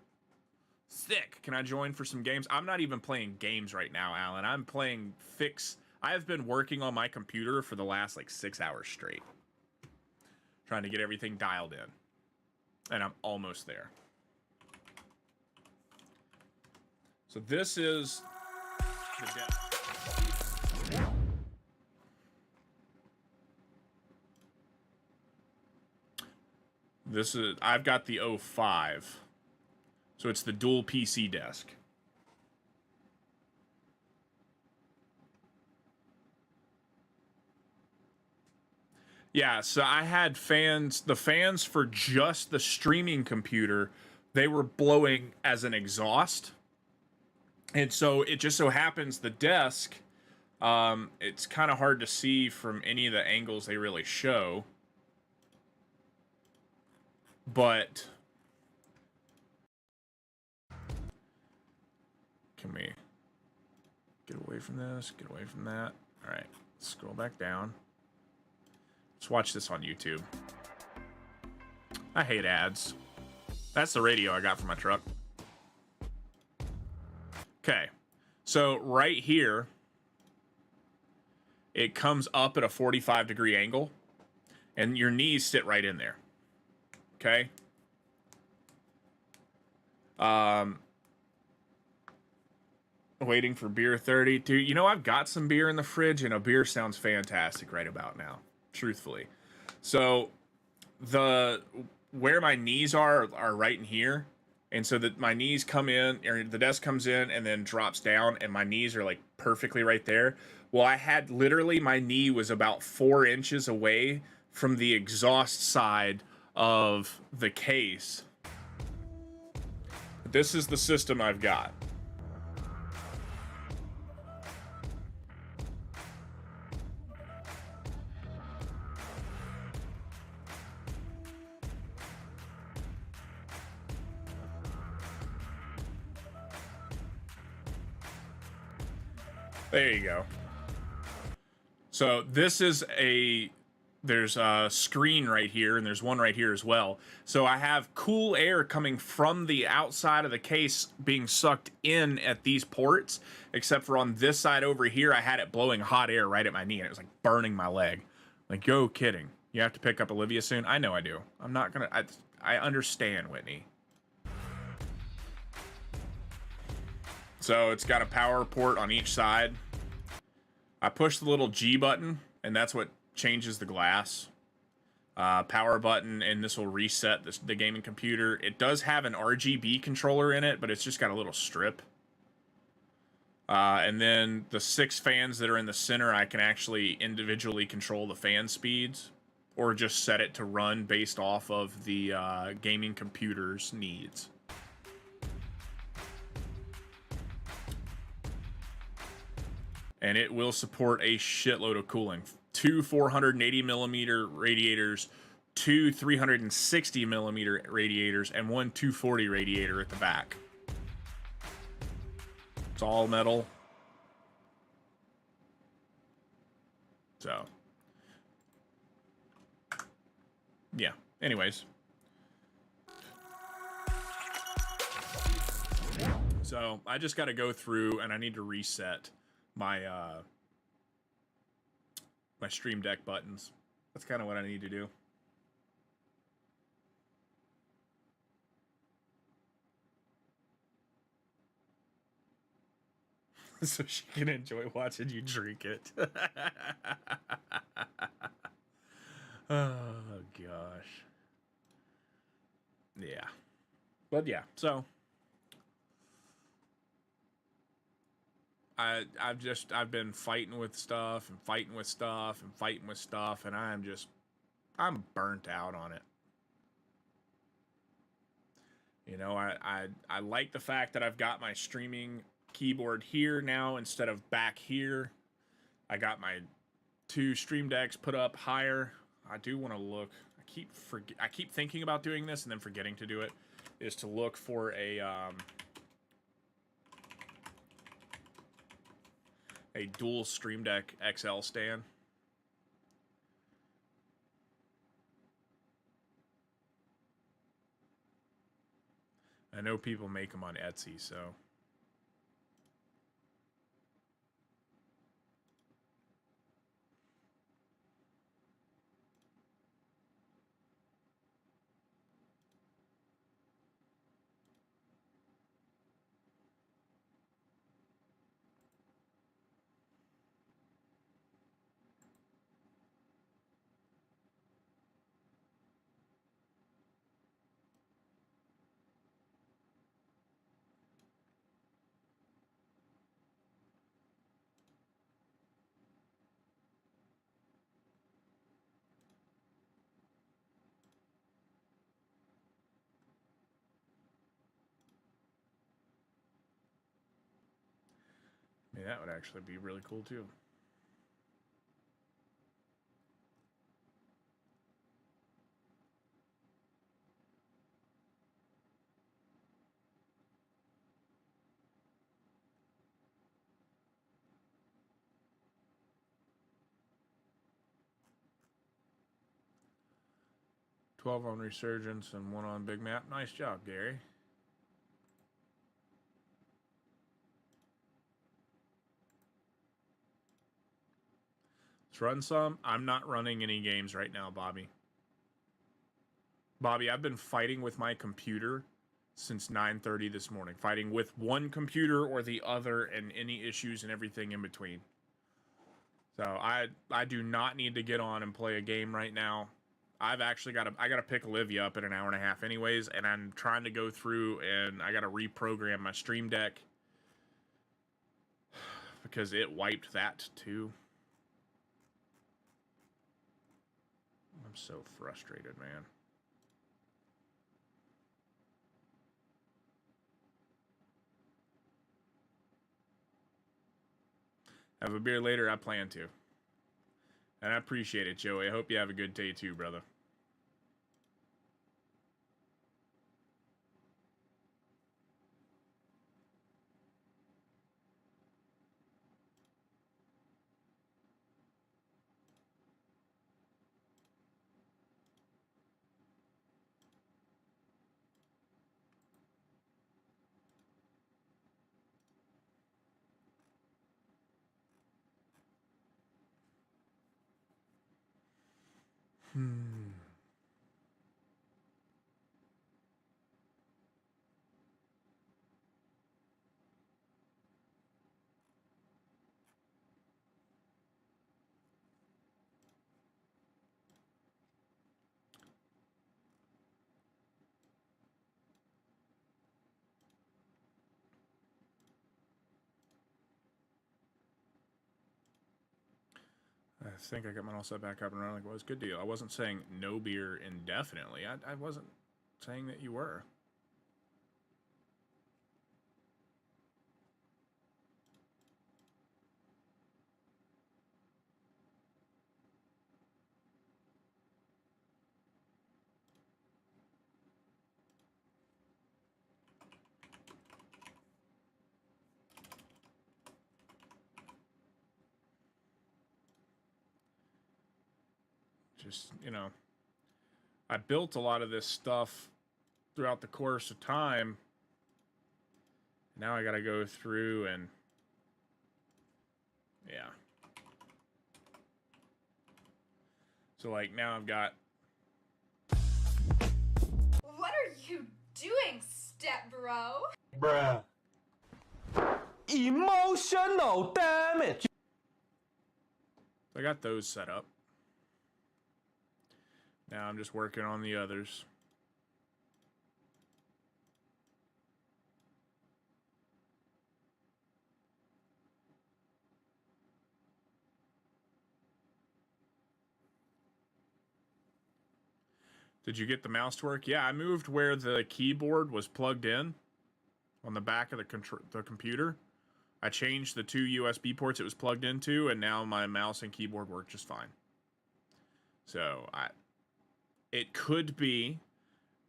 Sick. Can I join for some games? I'm not even playing games right now, Alan. I'm playing I have been working on my computer for the last like 6 hours straight. Trying to get everything dialed in. And I'm almost there. So this is the desk. I've got the 05. So it's the dual PC desk. Yeah, so I had the fans for just the streaming computer, they were blowing as an exhaust. And so it just so happens the desk, it's kind of hard to see from any of the angles they really show. But can we get away from this? Get away from that. All right, scroll back down. Let's watch this on YouTube. I hate ads. That's the radio I got for my truck. Okay, so right here, it comes up at a 45-degree angle, and your knees sit right in there. Okay? Waiting for beer 30. Dude, you know, I've got some beer in the fridge, and a beer sounds fantastic right about now, truthfully. So, where my knees are right in here. And so that my knees come in, or the desk comes in and then drops down, and my knees are like perfectly right there. Well, I had literally, my knee was about 4 inches away from the exhaust side of the case. This is the system I've got. There you go. So this is there's a screen right here, and there's one right here as well. So I have cool air coming from the outside of the case being sucked in at these ports, except for on this side over here, I had it blowing hot air right at my knee, and it was like burning my leg. Like, yo, kidding. You have to pick up Olivia soon? I know I do. I'm not gonna, I understand, Whitney. So it's got a power port on each side. I push the little G button, and that's what changes the glass. Power button, and this will reset the gaming computer. It does have an RGB controller in it, but it's just got a little strip. And then the 6 fans that are in the center, I can actually individually control the fan speeds, or just set it to run based off of the gaming computer's needs. And it will support a shitload of cooling. 2 480 millimeter radiators, 2 360 millimeter radiators, and 1 240 radiator at the back. It's all metal. So, yeah. Anyways. So, I just got to go through, and I need to reset my my Stream Deck buttons. That's kind of what I need to do. So she can enjoy watching you drink it. Oh gosh. Yeah. But yeah, so I've been fighting with stuff and fighting with stuff and fighting with stuff, and I'm burnt out on it. You know, I like the fact that I've got my streaming keyboard here now instead of back here. I got my 2 Stream Decks put up higher. I do want to look. I keep thinking about doing this and then forgetting to do it. Is to look for a dual Stream Deck XL stand. I know people make them on Etsy, so. Yeah, that would actually be really cool too. $12 on Resurgence and 1 on Big Map. Nice job, Gary. Let's run some. I'm not running any games right now, Bobby. Bobby, I've been fighting with my computer since 9:30 this morning, fighting with one computer or the other and any issues and everything in between. So I do not need to get on and play a game right now. I've actually I gotta pick Olivia up in an hour and a half anyways, and I'm trying to go through and I gotta reprogram my stream deck because it wiped that too. I'm so frustrated, man. Have a beer later, I plan to. And I appreciate it, Joey. I hope you have a good day too, brother. I think I got mine all set back up and running like it was. Good deal. I wasn't saying no beer indefinitely. I wasn't saying that you were. Just, you know, I built a lot of this stuff throughout the course of time. Now I gotta go through and, yeah. So, like, now I've got... What are you doing, step bro? Bruh. Emotional damage. I got those set up. Now I'm just working on the others. Did you get the mouse to work? Yeah, I moved where the keyboard was plugged in on the back of the computer. I changed the 2 USB ports it was plugged into, and now my mouse and keyboard work just fine. So, it could be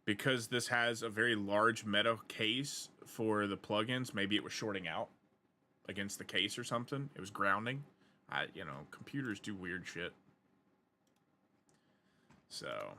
because this has a very large metal case for the plugins. Maybe it was shorting out against the case or something. It was grounding. You know, computers do weird shit. So...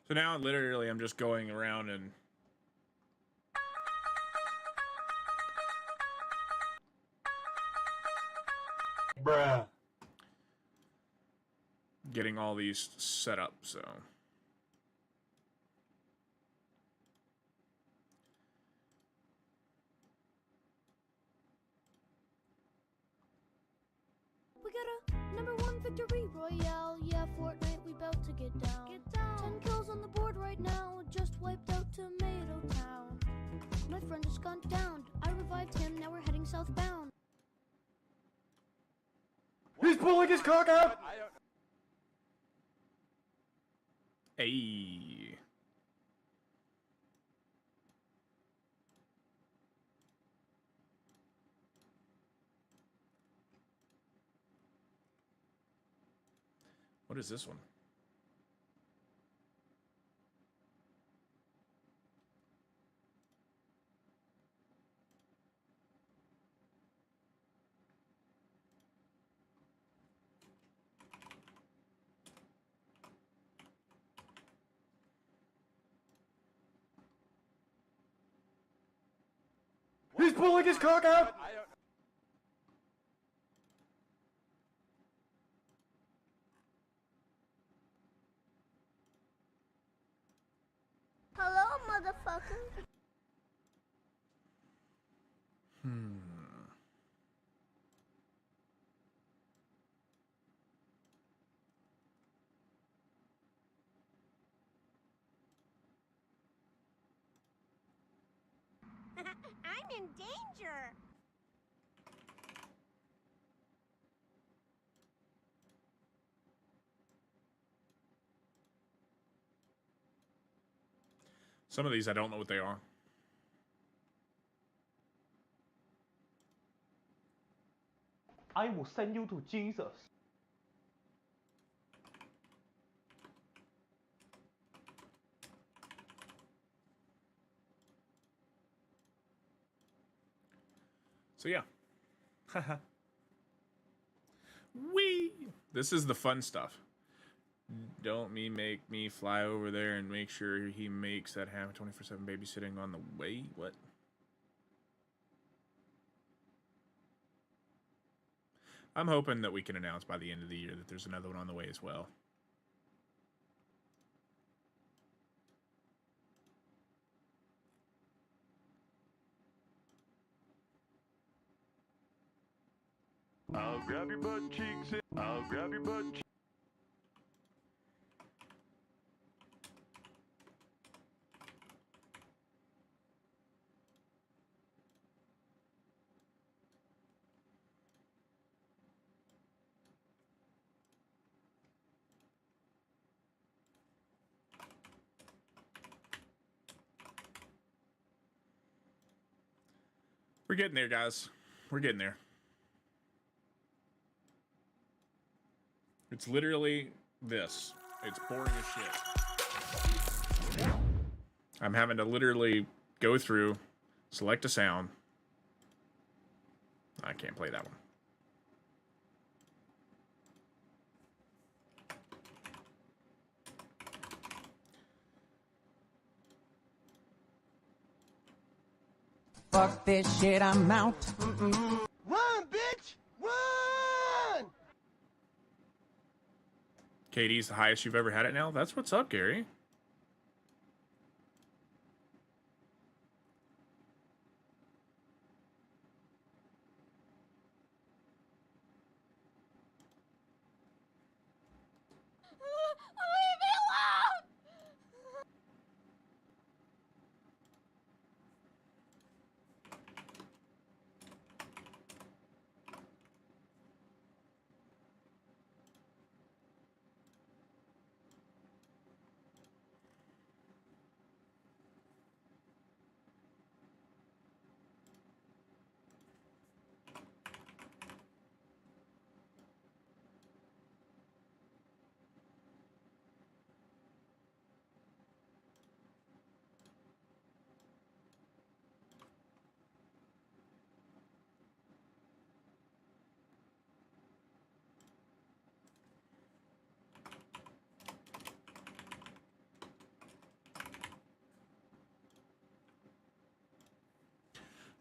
So now, literally, I'm just going around and... Bruh. getting all these set up, so... We got a #1 victory royale. Yeah, Fortnite, we bout to get down. 10 kills on the board right now. Just wiped out Tomato Town. My friend just gone down. I revived him. Now we're heading southbound. He's pulling his cock out. Hey. What is this one? He's pulling his cock out! Hello, motherfucker. I'm in danger. Some of these I don't know what they are. I will send you to Jesus. So yeah. Wee! This is the fun stuff. Don't make me fly over there and make sure he makes that happen. 24/7 babysitting on the way. What? I'm hoping that we can announce by the end of the year that there's another one on the way as well. I'll grab your butt cheeks. I'll grab your butt cheeks. We're getting there, guys. We're getting there. It's literally this. It's boring as shit. I'm having to literally go through, select a sound. I can't play that one. Fuck this shit, I'm out. Run, bitch! Run! KD's the highest you've ever had it now? That's what's up, Gary. Leave me alone!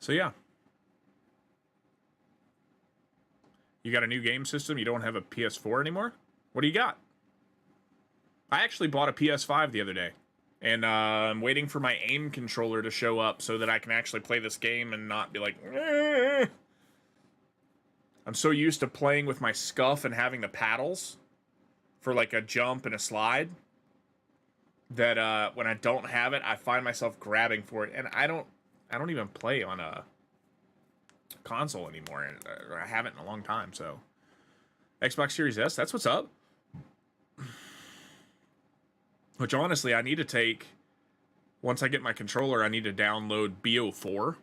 So yeah. You got a new game system? You don't have a PS4 anymore? What do you got? I actually bought a PS5 the other day. And I'm waiting for my aim controller to show up so that I can actually play this game and not be like, eh. I'm so used to playing with my scuff and having the paddles for like a jump and a slide that when I don't have it, I find myself grabbing for it. And I don't even play on a console anymore, and I haven't in a long time. So Xbox Series S, that's what's up. Which honestly, I need to take, once I get my controller, I need to download BO4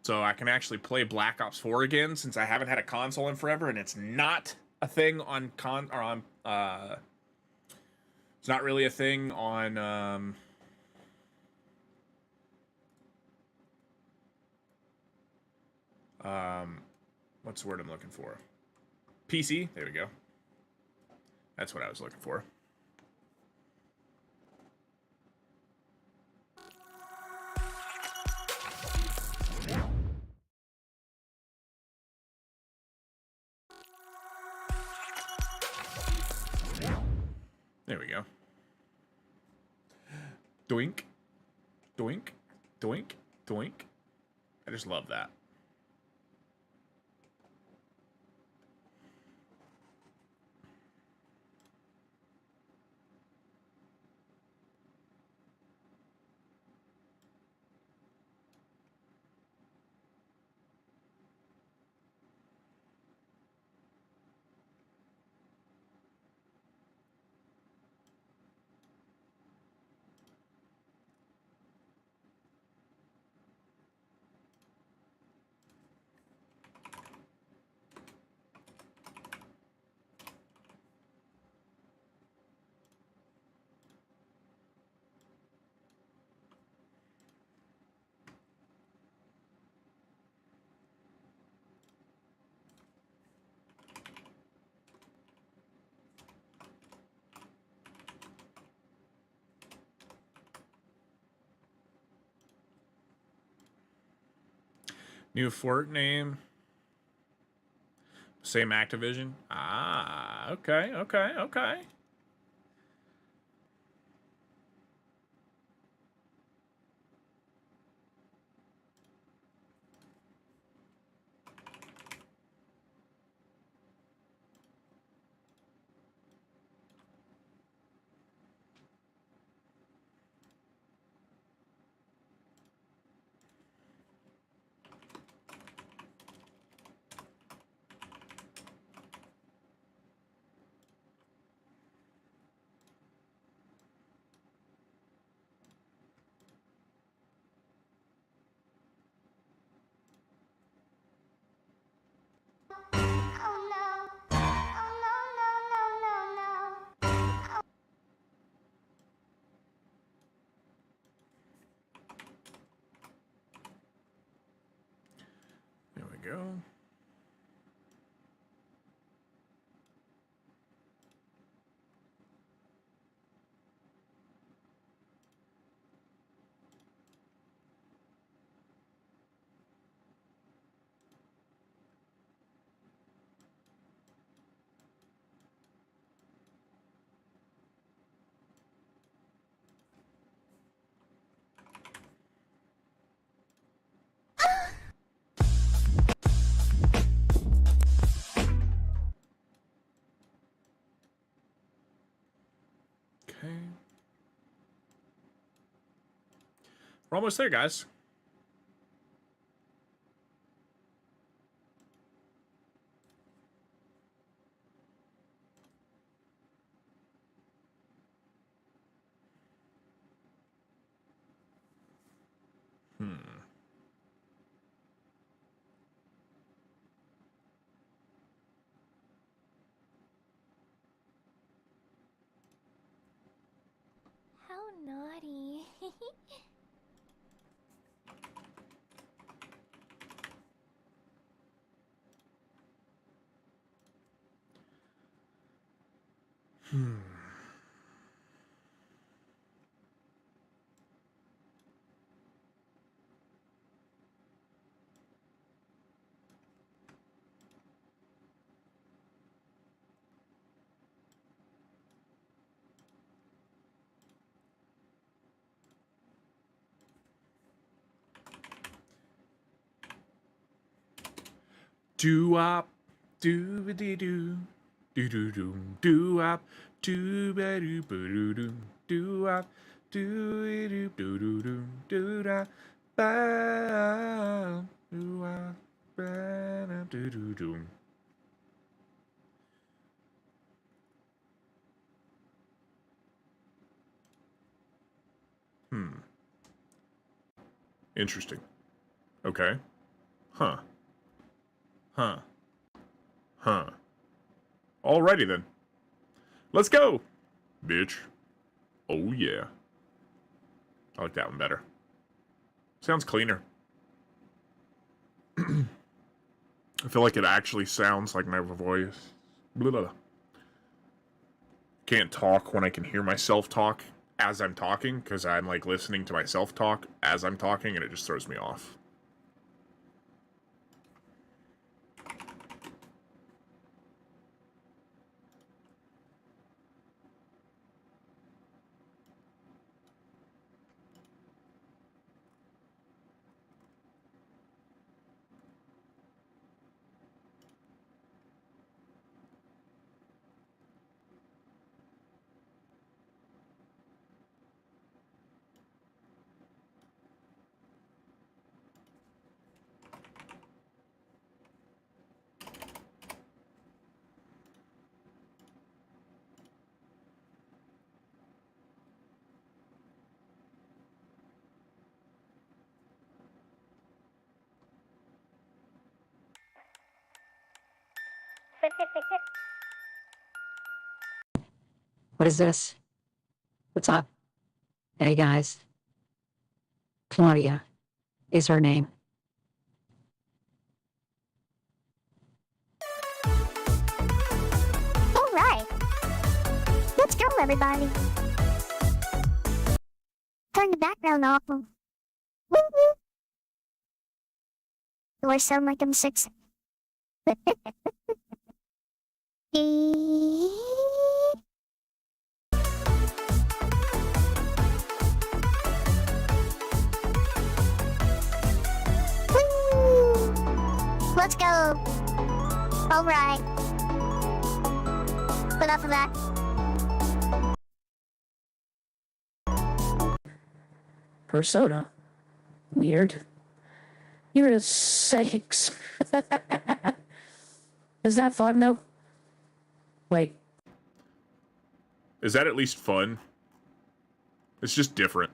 so I can actually play Black Ops 4 again, since I haven't had a console in forever and it's not a thing on it's not really a thing on what's the word I'm looking for? PC. There we go. That's what I was looking for. There we go. Doink. Doink. Doink. Doink. I just love that. New fort name. Same Activision. Ah, okay, okay, okay. There we go. Okay. We're almost there, guys. How naughty. Do-wop, do-ba-dee-doo, do-do-doom, do-wop, do-ba-doo-ba-doo-doom, do-wop, do-dee-doo, do-do-doom, do-da, ba, do-wop, ba-da, do-do-doom. Interesting. Okay. Huh. Huh. Huh. Alrighty then. Let's go, bitch. Oh yeah. I like that one better. Sounds cleaner. I feel like it actually sounds like my voice. Blah, blah, blah. Can't talk when I can hear myself talk as I'm talking, because I'm like listening to myself talk as I'm talking, and it just throws me off. What is this? What's up? Hey guys. Claudia is her name. All right. Let's go, everybody. Turn the background off. Woo woo. Do I sound like I'm 6? Woo! Let's go. All right. Enough of that. Persona. Weird. You're a 6. Is that fun though? Wait. Is that at least fun? It's just different.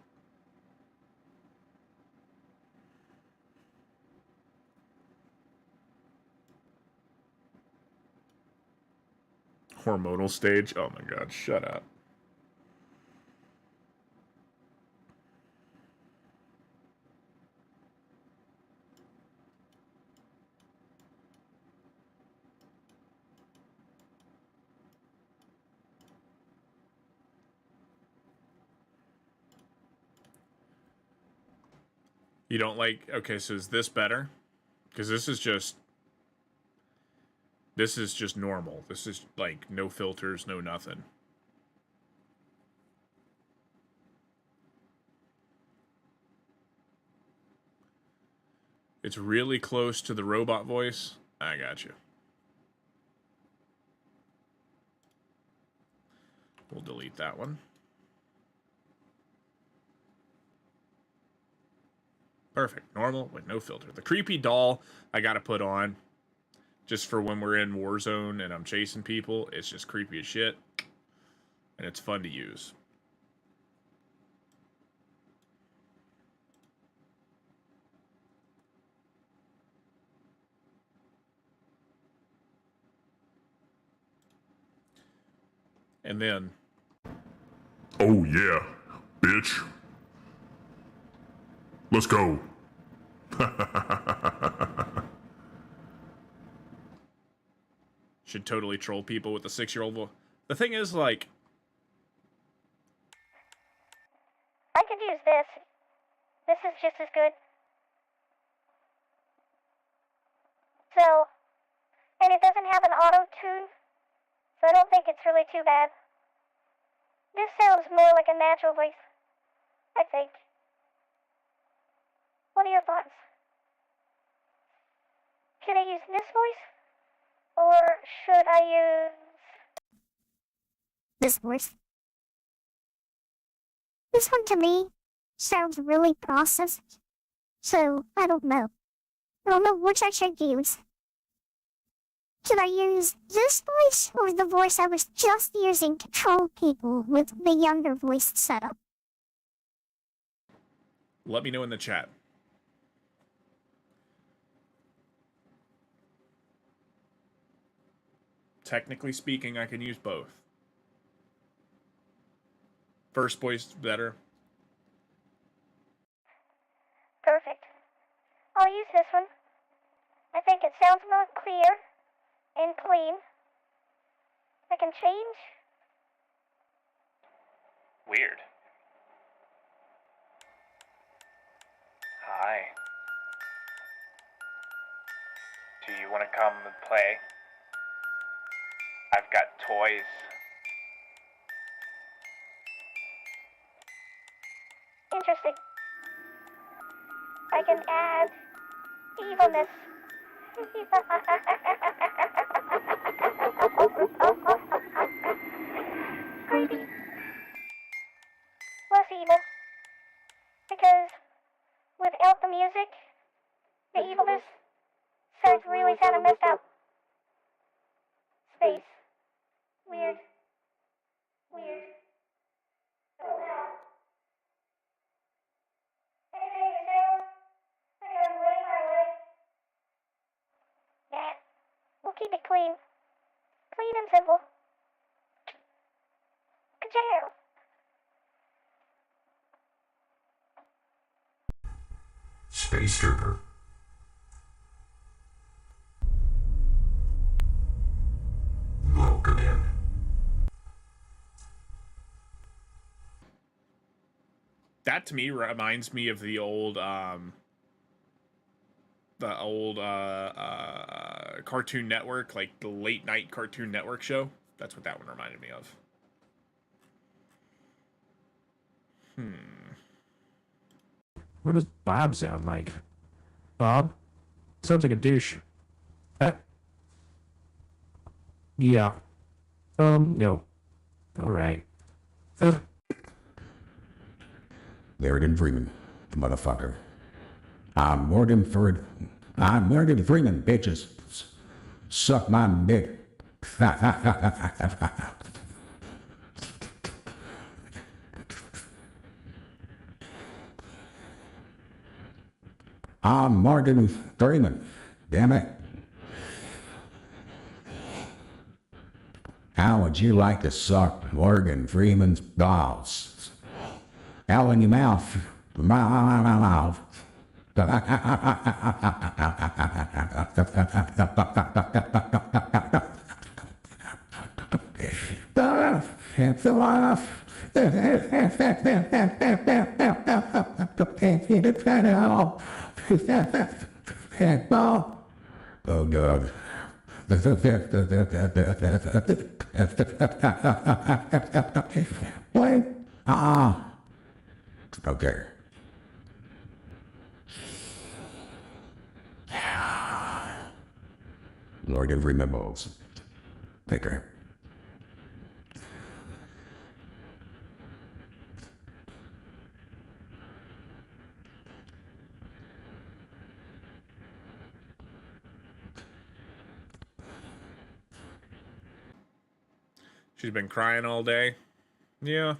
Hormonal stage? Oh my god, shut up. You don't like... Okay, so is this better? Because this is just normal. This is, like, no filters, no nothing. It's really close to the robot voice. I got you. We'll delete that one. Perfect. Normal with no filter. The creepy doll I gotta put on just for when we're in Warzone and I'm chasing people. It's just creepy as shit. And it's fun to use. And then... Oh yeah, bitch. Let's go. Should totally troll people with the 6-year-old voice. The thing is, like... I could use this. This is just as good. So, and it doesn't have an auto-tune, so I don't think it's really too bad. This sounds more like a natural voice, I think. What are your thoughts? Should I use this voice? Or should I use... this voice? This one to me sounds really processed. So, I don't know. I don't know which I should use. Should I use this voice or the voice I was just using to troll people with the younger voice setup? Let me know in the chat. technically speaking, I can use both. First voice better. Perfect. I'll use this one. I think it sounds more clear and clean. I can change. Weird. Hi. Do you want to come and play? I've got toys. Interesting. I can add evilness. Creepy. Less evil. Because without the music, the evilness sounds really kind of messed up. Space. Weird. Weird. So loud. Yeah, we'll keep it clean. Clean and simple. Ka-chow! Space Trooper. Welcome in. That to me reminds me of the old Cartoon Network, like the late night Cartoon Network show. That's what that one reminded me of. What does Bob sound like? Bob? Sounds like a douche. Yeah. No. Alright. Morgan Freeman, motherfucker. I'm Morgan Freeman, bitches. Suck my dick. I'm Morgan Freeman. Damn it. How would you like to suck Morgan Freeman's balls? Out in your mouth. Mouth. Oh God. What? Okay. Lord of Remembrance. Take her. She's been crying all day. Yeah.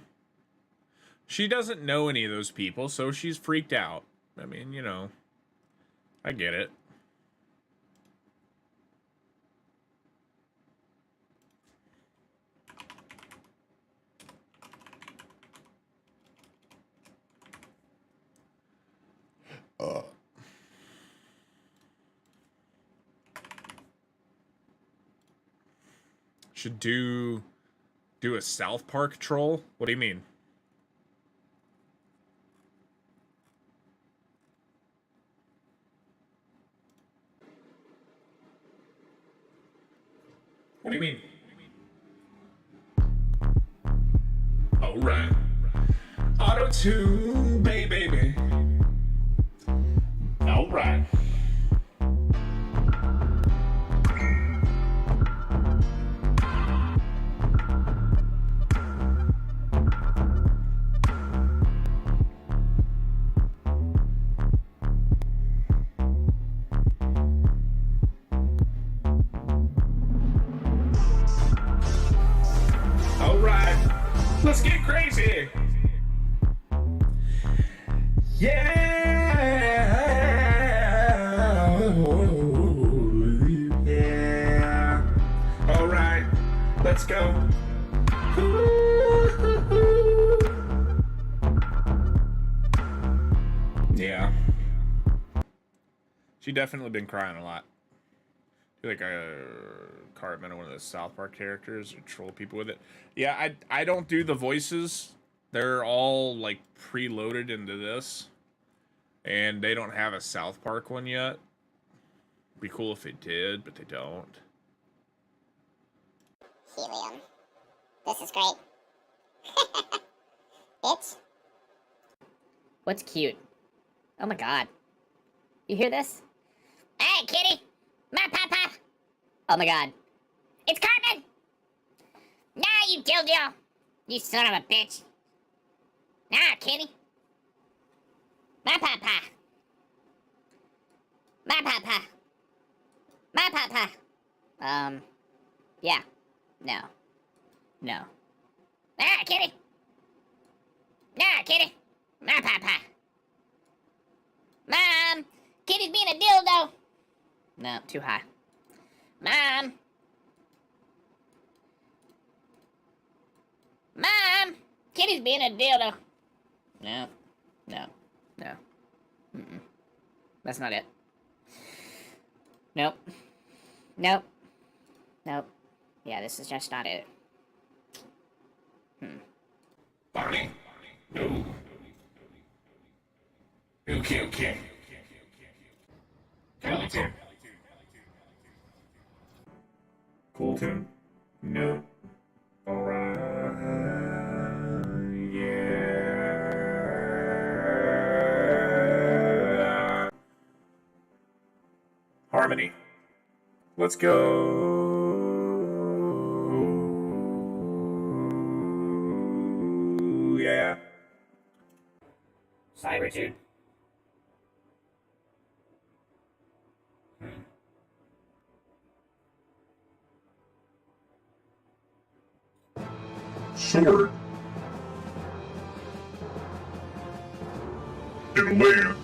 She doesn't know any of those people, so she's freaked out. I mean, you know, I get it. Should do a South Park troll? What do you mean? What do you mean? All right. Auto-tune, baby. All right. All right. Let's get crazy. Yeah. Yeah. All right. Let's go. Yeah. She definitely been crying a lot. I feel like Cartman, one of the South Park characters, or troll people with it. Yeah, I don't do the voices. They're all like preloaded into this, and they don't have a South Park one yet. Be cool if they did, but they don't. Helium. This is great. Bitch. What's cute? Oh my god. You hear this? Hey, kitty! My papa! Oh my god. It's Cartman! Nah, you dildo! You son of a bitch! Nah, kitty! My papa! My papa! My papa! Yeah. No. No. Ah, kitty! Nah, kitty! My papa! Mom! Kitty's being a dildo! No, too high. Mom! Mom! Kitty's being a dildo! No. No. No. Mm-mm. That's not it. Nope. Nope. Nope. Yeah, this is just not it. Barney. No. Okay. Kellyton. Colton. No. Alright. Yeah. Harmony. Let's go. Yeah. Cybertune. Sword. In a land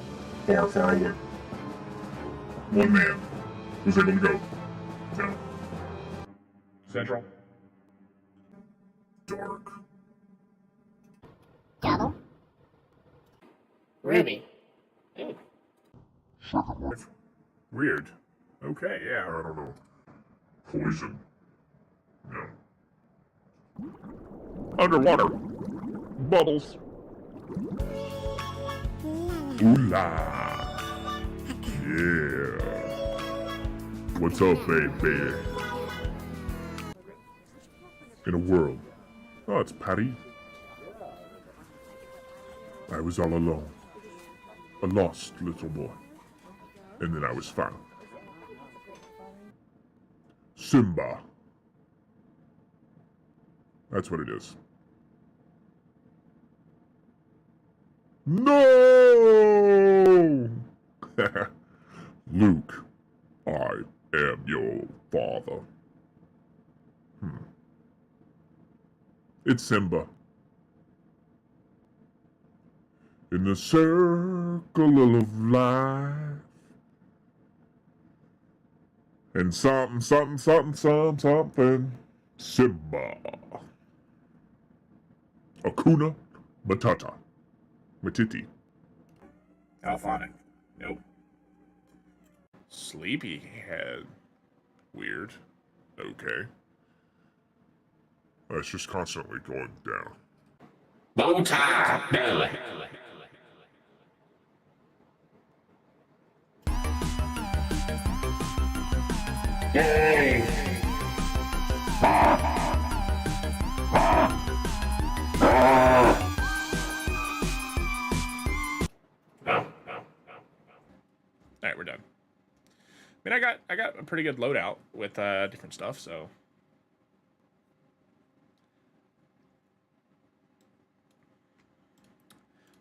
far, far away, one man was able to go down. Central. Dark. Double. Ruby. Ooh. Second one. Weird. Okay, yeah. I don't know. Poison. No. Underwater. Bubbles. Ooh la. Yeah. What's up, baby? In a world. Oh, it's Patty. I was all alone. A lost little boy. And then I was found. Simba. That's what it is. No! Luke, I am your father. It's Simba. In the circle of life. And something. Simba. Akuna Matata. Matiti. Alphonic. Nope. Sleepyhead. Weird. Okay. It's just constantly going down. Bowtie Belly. Yay! Alright, we're done. I mean, I got a pretty good loadout with different stuff, so.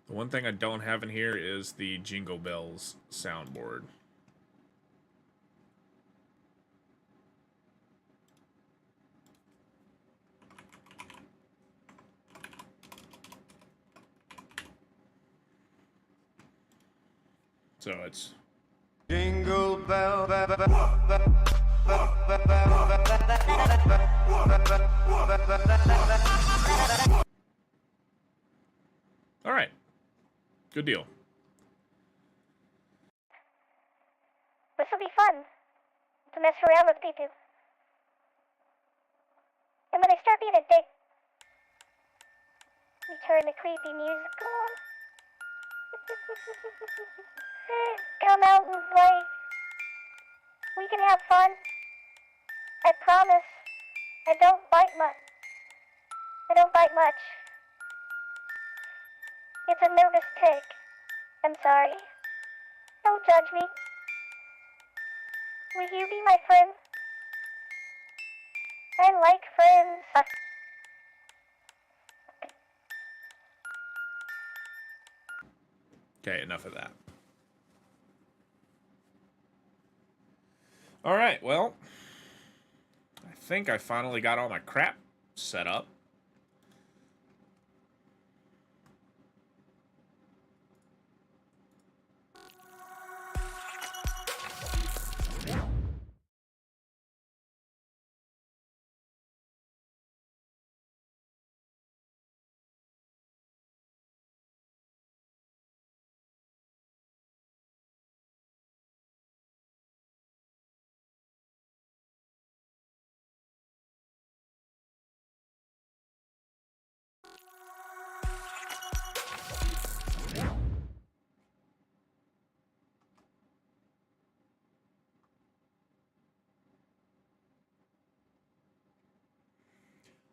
The one thing I don't have in here is the Jingle Bells soundboard. So it's Jingle bell, All right. Good deal. This will be fun to mess around with people. And when I start being a dick, you turn the creepy music on. Come out and play. We can have fun. I promise. I don't bite much. I don't bite much. It's a nervous tick. I'm sorry. Don't judge me. Will you be my friend? I like friends. Okay, enough of that. All right, well, I think I finally got all my crap set up.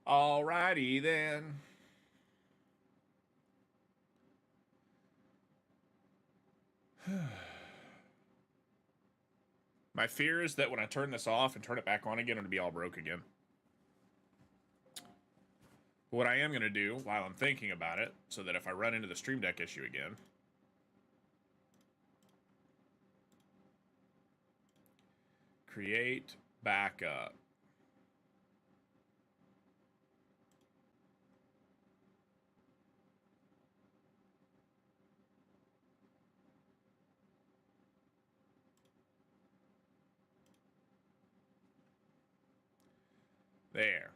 Alrighty then. My fear is that when I turn this off and turn it back on again, it'll be all broke again. What I am going to do while I'm thinking about it, so that if I run into the Stream Deck issue again, create backup. There.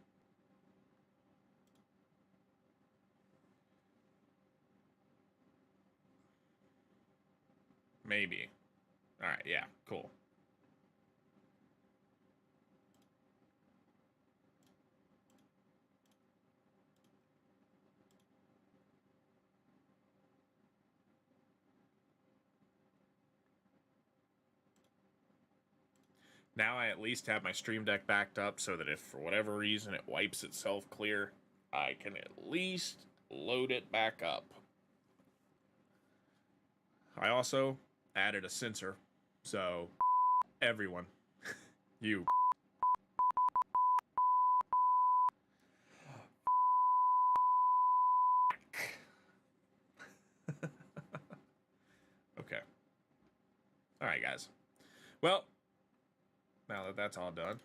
Maybe. All right, yeah, cool. Now I at least have my Stream Deck backed up so that if for whatever reason it wipes itself clear, I can at least load it back up. I also added a sensor, so everyone, you. Okay. All right, guys. Well, now that that's all done,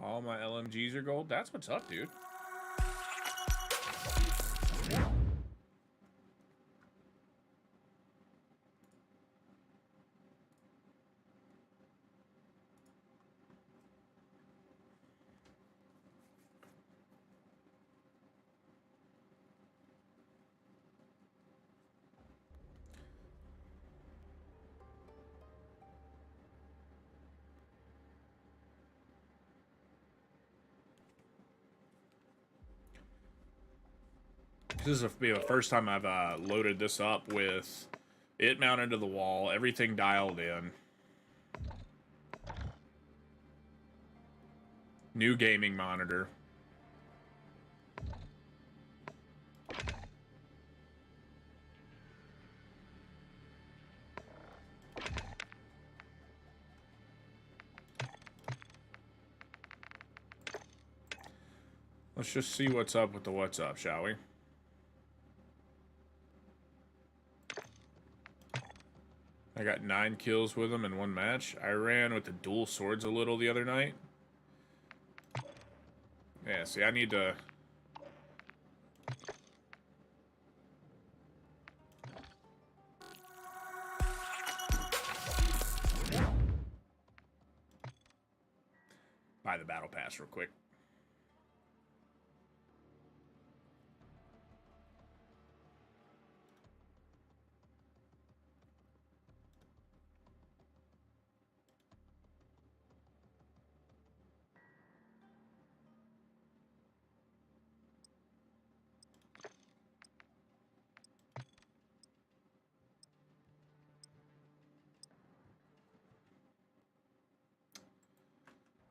all my LMGs are gold. That's what's up, dude. This is the first time I've loaded this up with it mounted to the wall, everything dialed in. New gaming monitor. Let's just see what's up with the what's up, shall we? I got 9 kills with him in one match. I ran with the dual swords a little the other night. Yeah, see, I need to... buy the battle pass real quick.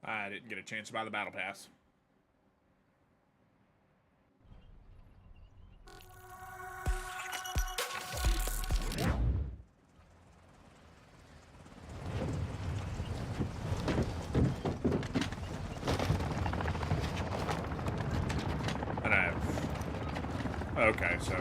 I didn't get a chance to buy the battle pass. And I have... okay, so...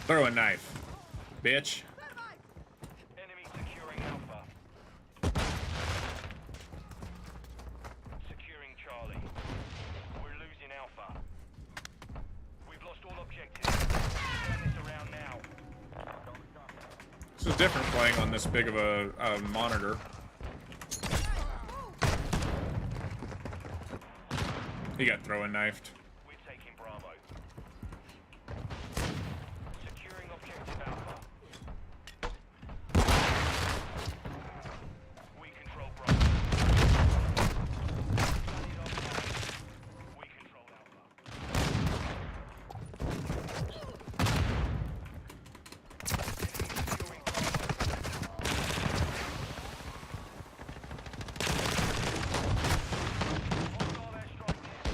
throw a knife, bitch. Enemy securing Alpha. Securing Charlie. We're losing Alpha. We've lost all objectives. Turn this around now. This is different playing on this big of a monitor. He got throwing knifed. We're taking Bravo. Securing objective Alpha. We control Bravo. We control Alpha.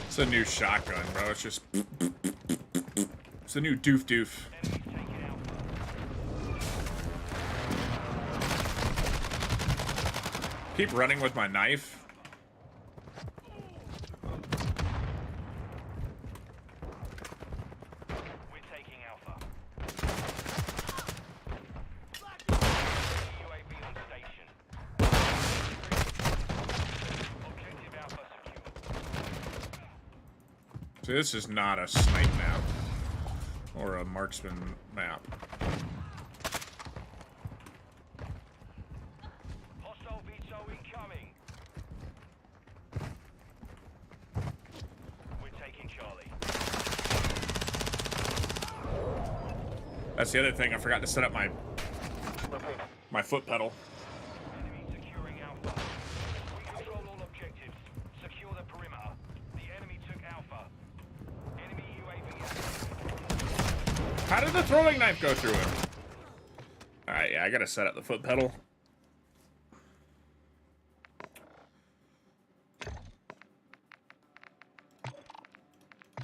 It's a new shotgun, bro. It's just... it's a new doof doof. Keep running with my knife. We're taking Alpha. UAV on station. Objective Alpha secure. See, this is not a snipe map. Or a marksman map. Hostile veto incoming. We're taking Charlie. That's the other thing. I forgot to set up my foot pedal. Enemy securing Alpha. We control all objectives. Secure the perimeter. The enemy took Alpha. Enemy UAV active. How did the throwing knife go through him? Alright, yeah, I gotta set up the foot pedal.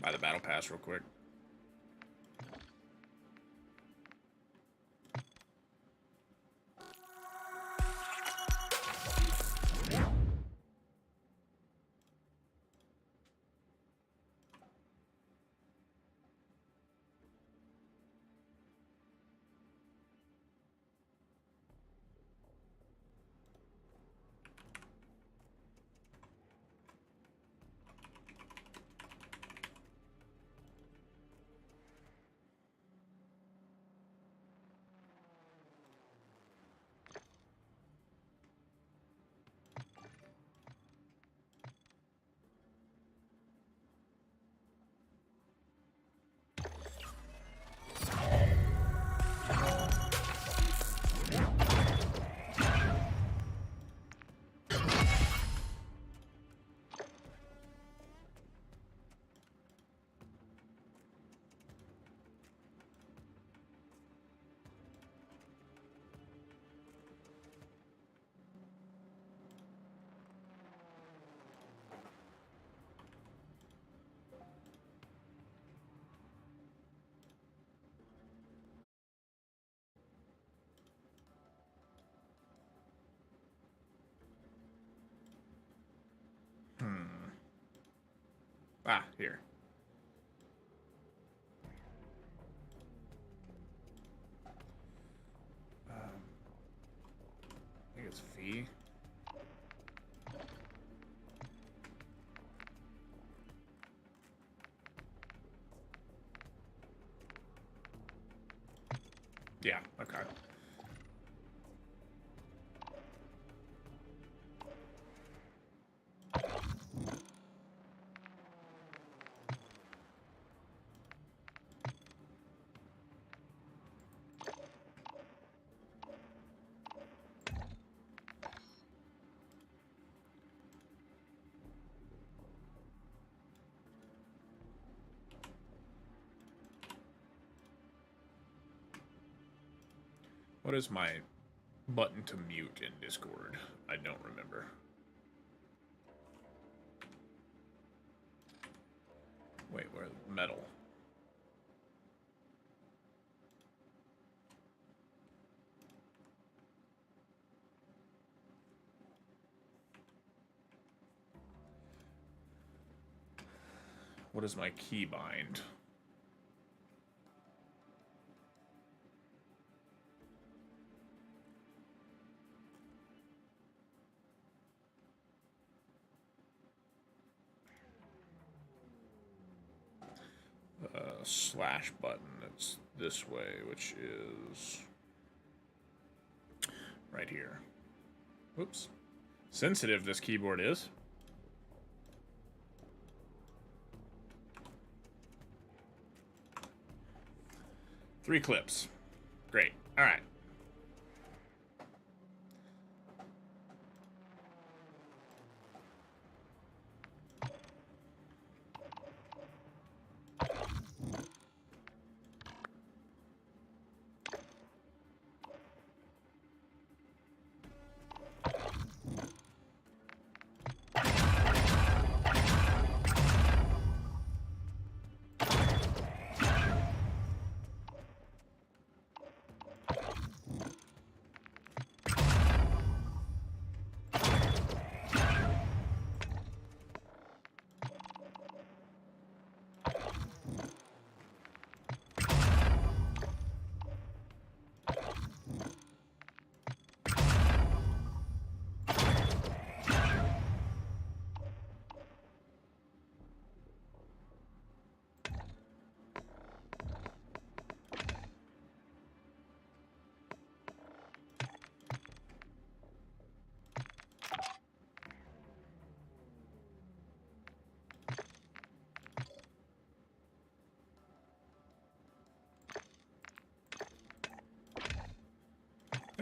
Buy the battle pass real quick. Ah, here. I think it's V. Yeah, okay. What is my button to mute in Discord? I don't remember. Wait, where? Metal. What is my keybind? Slash button. It's this way, which is right here. Whoops. Sensitive this keyboard is. Three clips. Great. All right.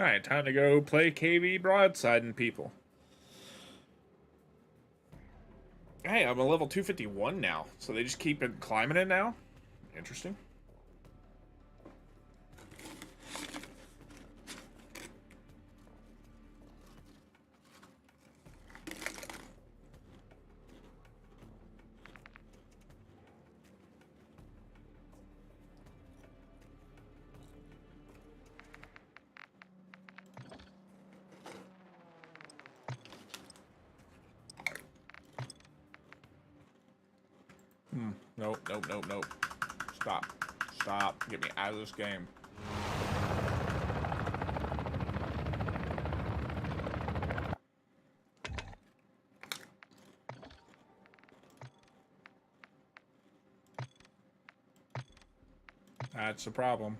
Alright, time to go play KB broadsiding people. Hey, I'm a level 251 now, so they just keep climbing it now? Interesting. Nope, nope, nope, nope. Stop. Stop. Get me out of this game. That's the problem.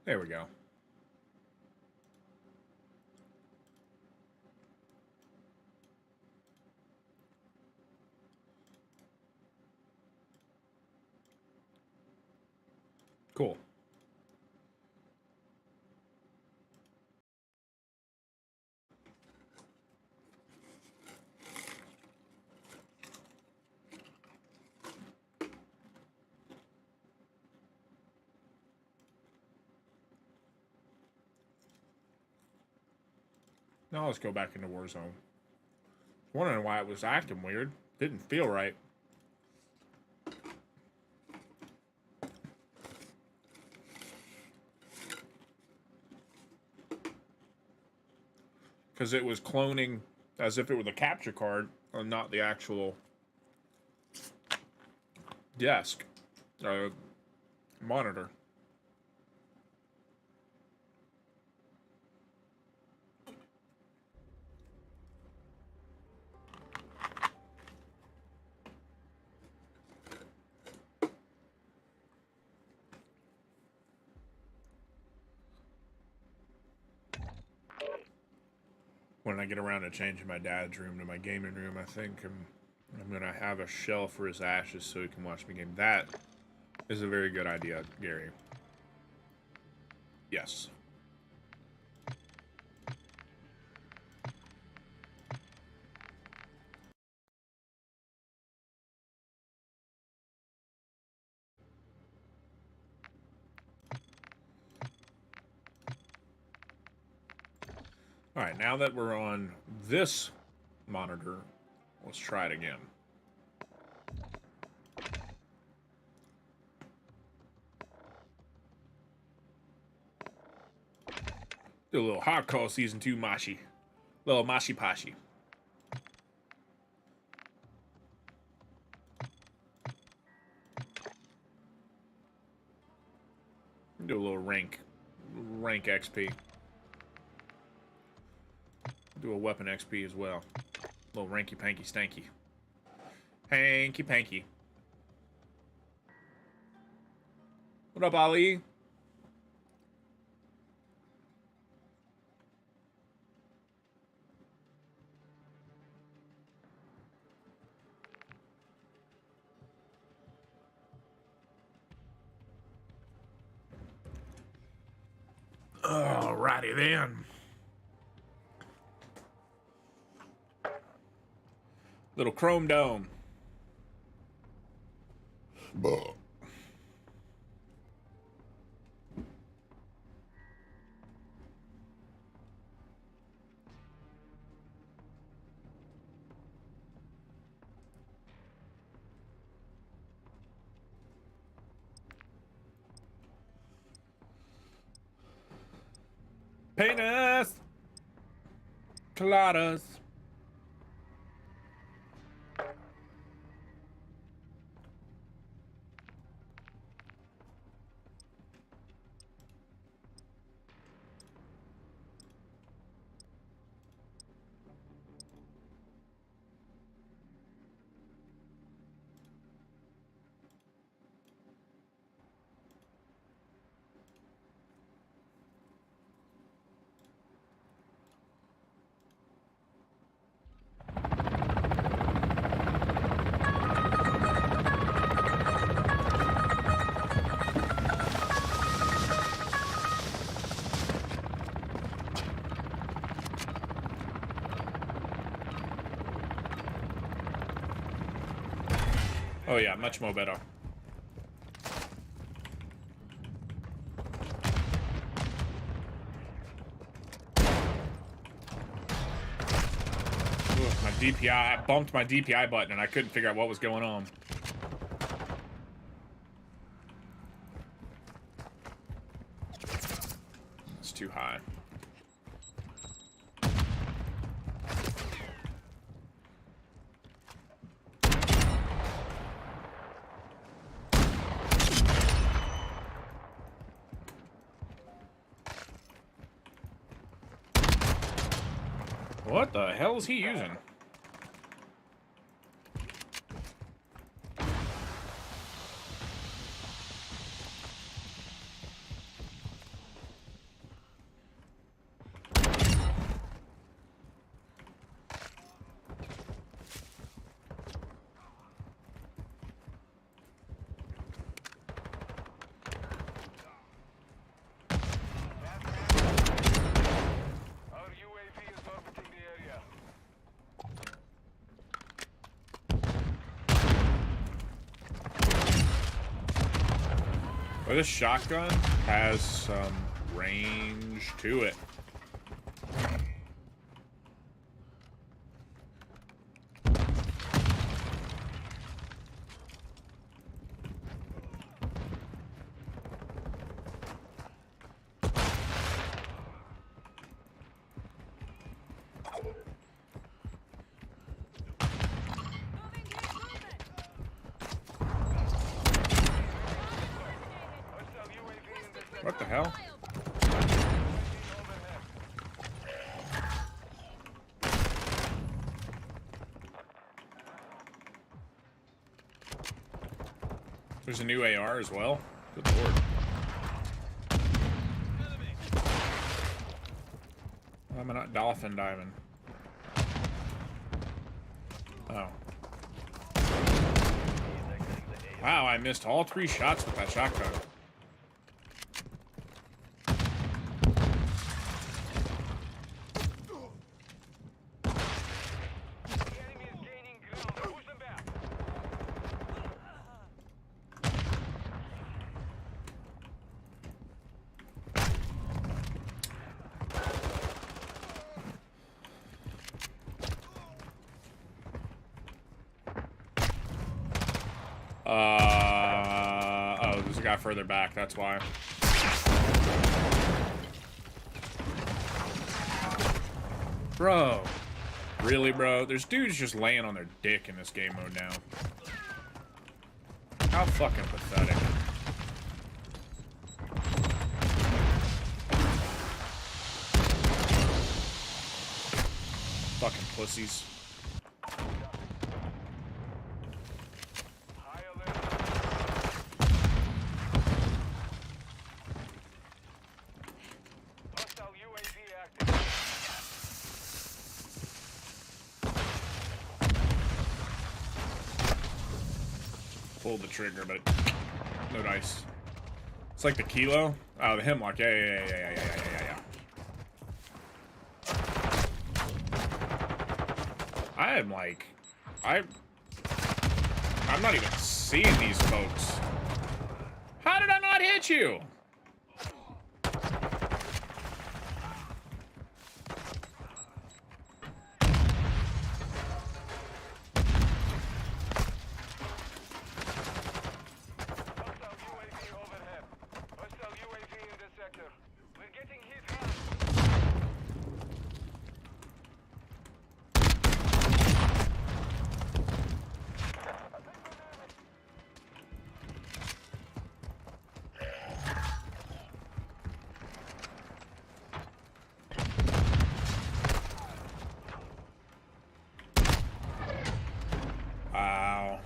There we go. Cool. Now let's go back into Warzone. Wondering why it was acting weird. Didn't feel right. Because it was cloning as if it were the capture card and not the actual desk monitor. When I get around to changing my dad's room to my gaming room, I think I'm gonna have a shelf for his ashes so he can watch me game. That is a very good idea, Gary. Yes. All right, now that we're on this monitor, let's try it again. Do a little hardcore season 2 mashi. Little mashi pashi. Do a little rank XP. Do a weapon XP as well. Little ranky panky stanky. Hanky panky. What up, Ali? Alrighty then. Little chrome dome. Buh. Penis. Coladas. Oh yeah, much more better. Ugh, my DPI, I bumped my DPI button and I couldn't figure out what was going on. It's too high. What the hell is he using? But this shotgun has some range to it. What the hell? There's a new AR as well. Good lord. Why am I not dolphin diving? Oh. Wow, I missed all 3 shots with that shotgun. Oh, there's a guy further back, that's why. Bro. Really, bro? There's dudes just laying on their dick in this game mode now. How fucking pathetic. Fucking pussies. Pulled the trigger, but no dice. It's like the kilo. Oh, the hemlock. Yeah. I am like, I'm not even seeing these folks. How did I not hit you? Wow.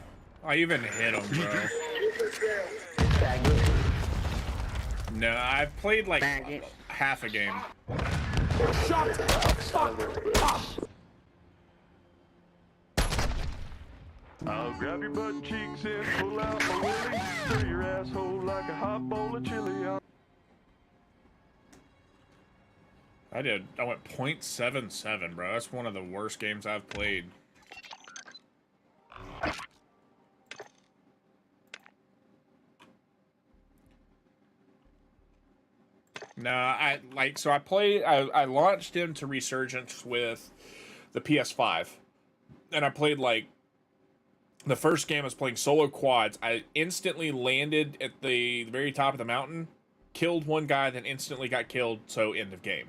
I even hit him, bro. No, I've played like half a game. Shut fuck up! I'll grab your butt cheeks and pull out my willy. Stir your asshole like a hot bowl of chili. I went .77, bro. That's one of the worst games I've played. No, I launched into Resurgence with the PS5. And I played like the first game I was playing solo quads. I instantly landed at the very top of the mountain, killed one guy, then instantly got killed, so end of game.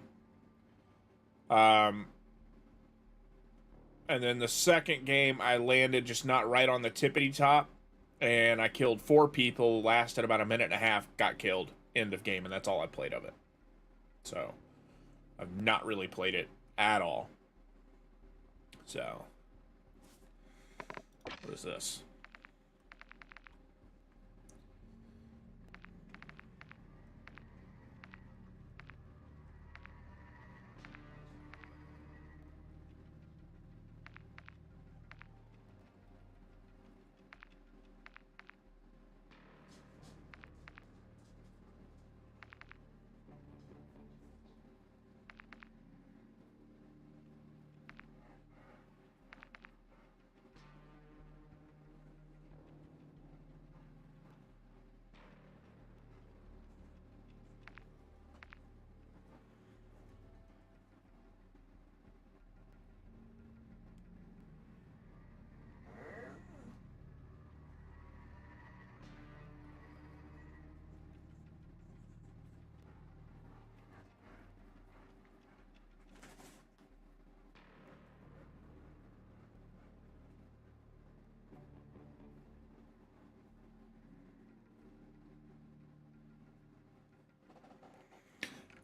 And then the second game I landed just not right on the tippity top, and I killed 4 people, lasted about a minute and a half, got killed, end of game, and that's all I played of it. So, I've not really played it at all. So, what is this?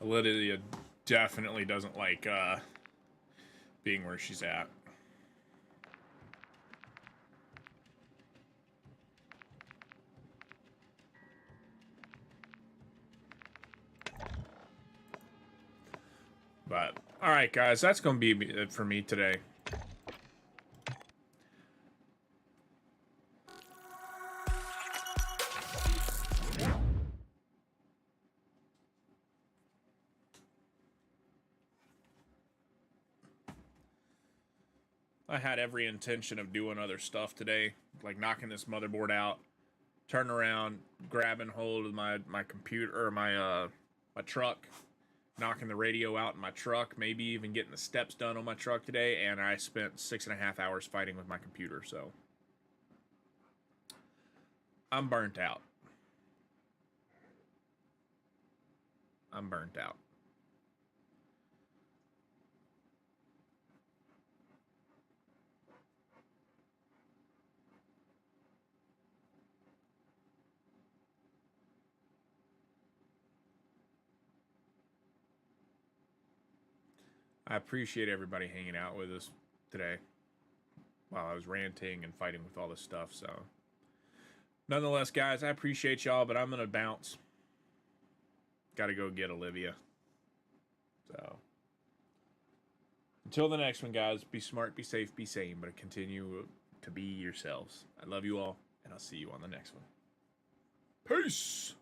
Olivia definitely doesn't like being where she's at. But all right, guys, that's gonna be it for me today. I had every intention of doing other stuff today, like knocking this motherboard out, turning around, grabbing hold of my computer or my truck, knocking the radio out in my truck, maybe even getting the steps done on my truck today, and I spent 6.5 hours fighting with my computer, so I'm burnt out. I'm burnt out. I appreciate everybody hanging out with us today while I was ranting and fighting with all this stuff, so. Nonetheless, guys, I appreciate y'all, but I'm going to bounce. Gotta go get Olivia. So. Until the next one, guys, be smart, be safe, be sane, but continue to be yourselves. I love you all, and I'll see you on the next one. Peace!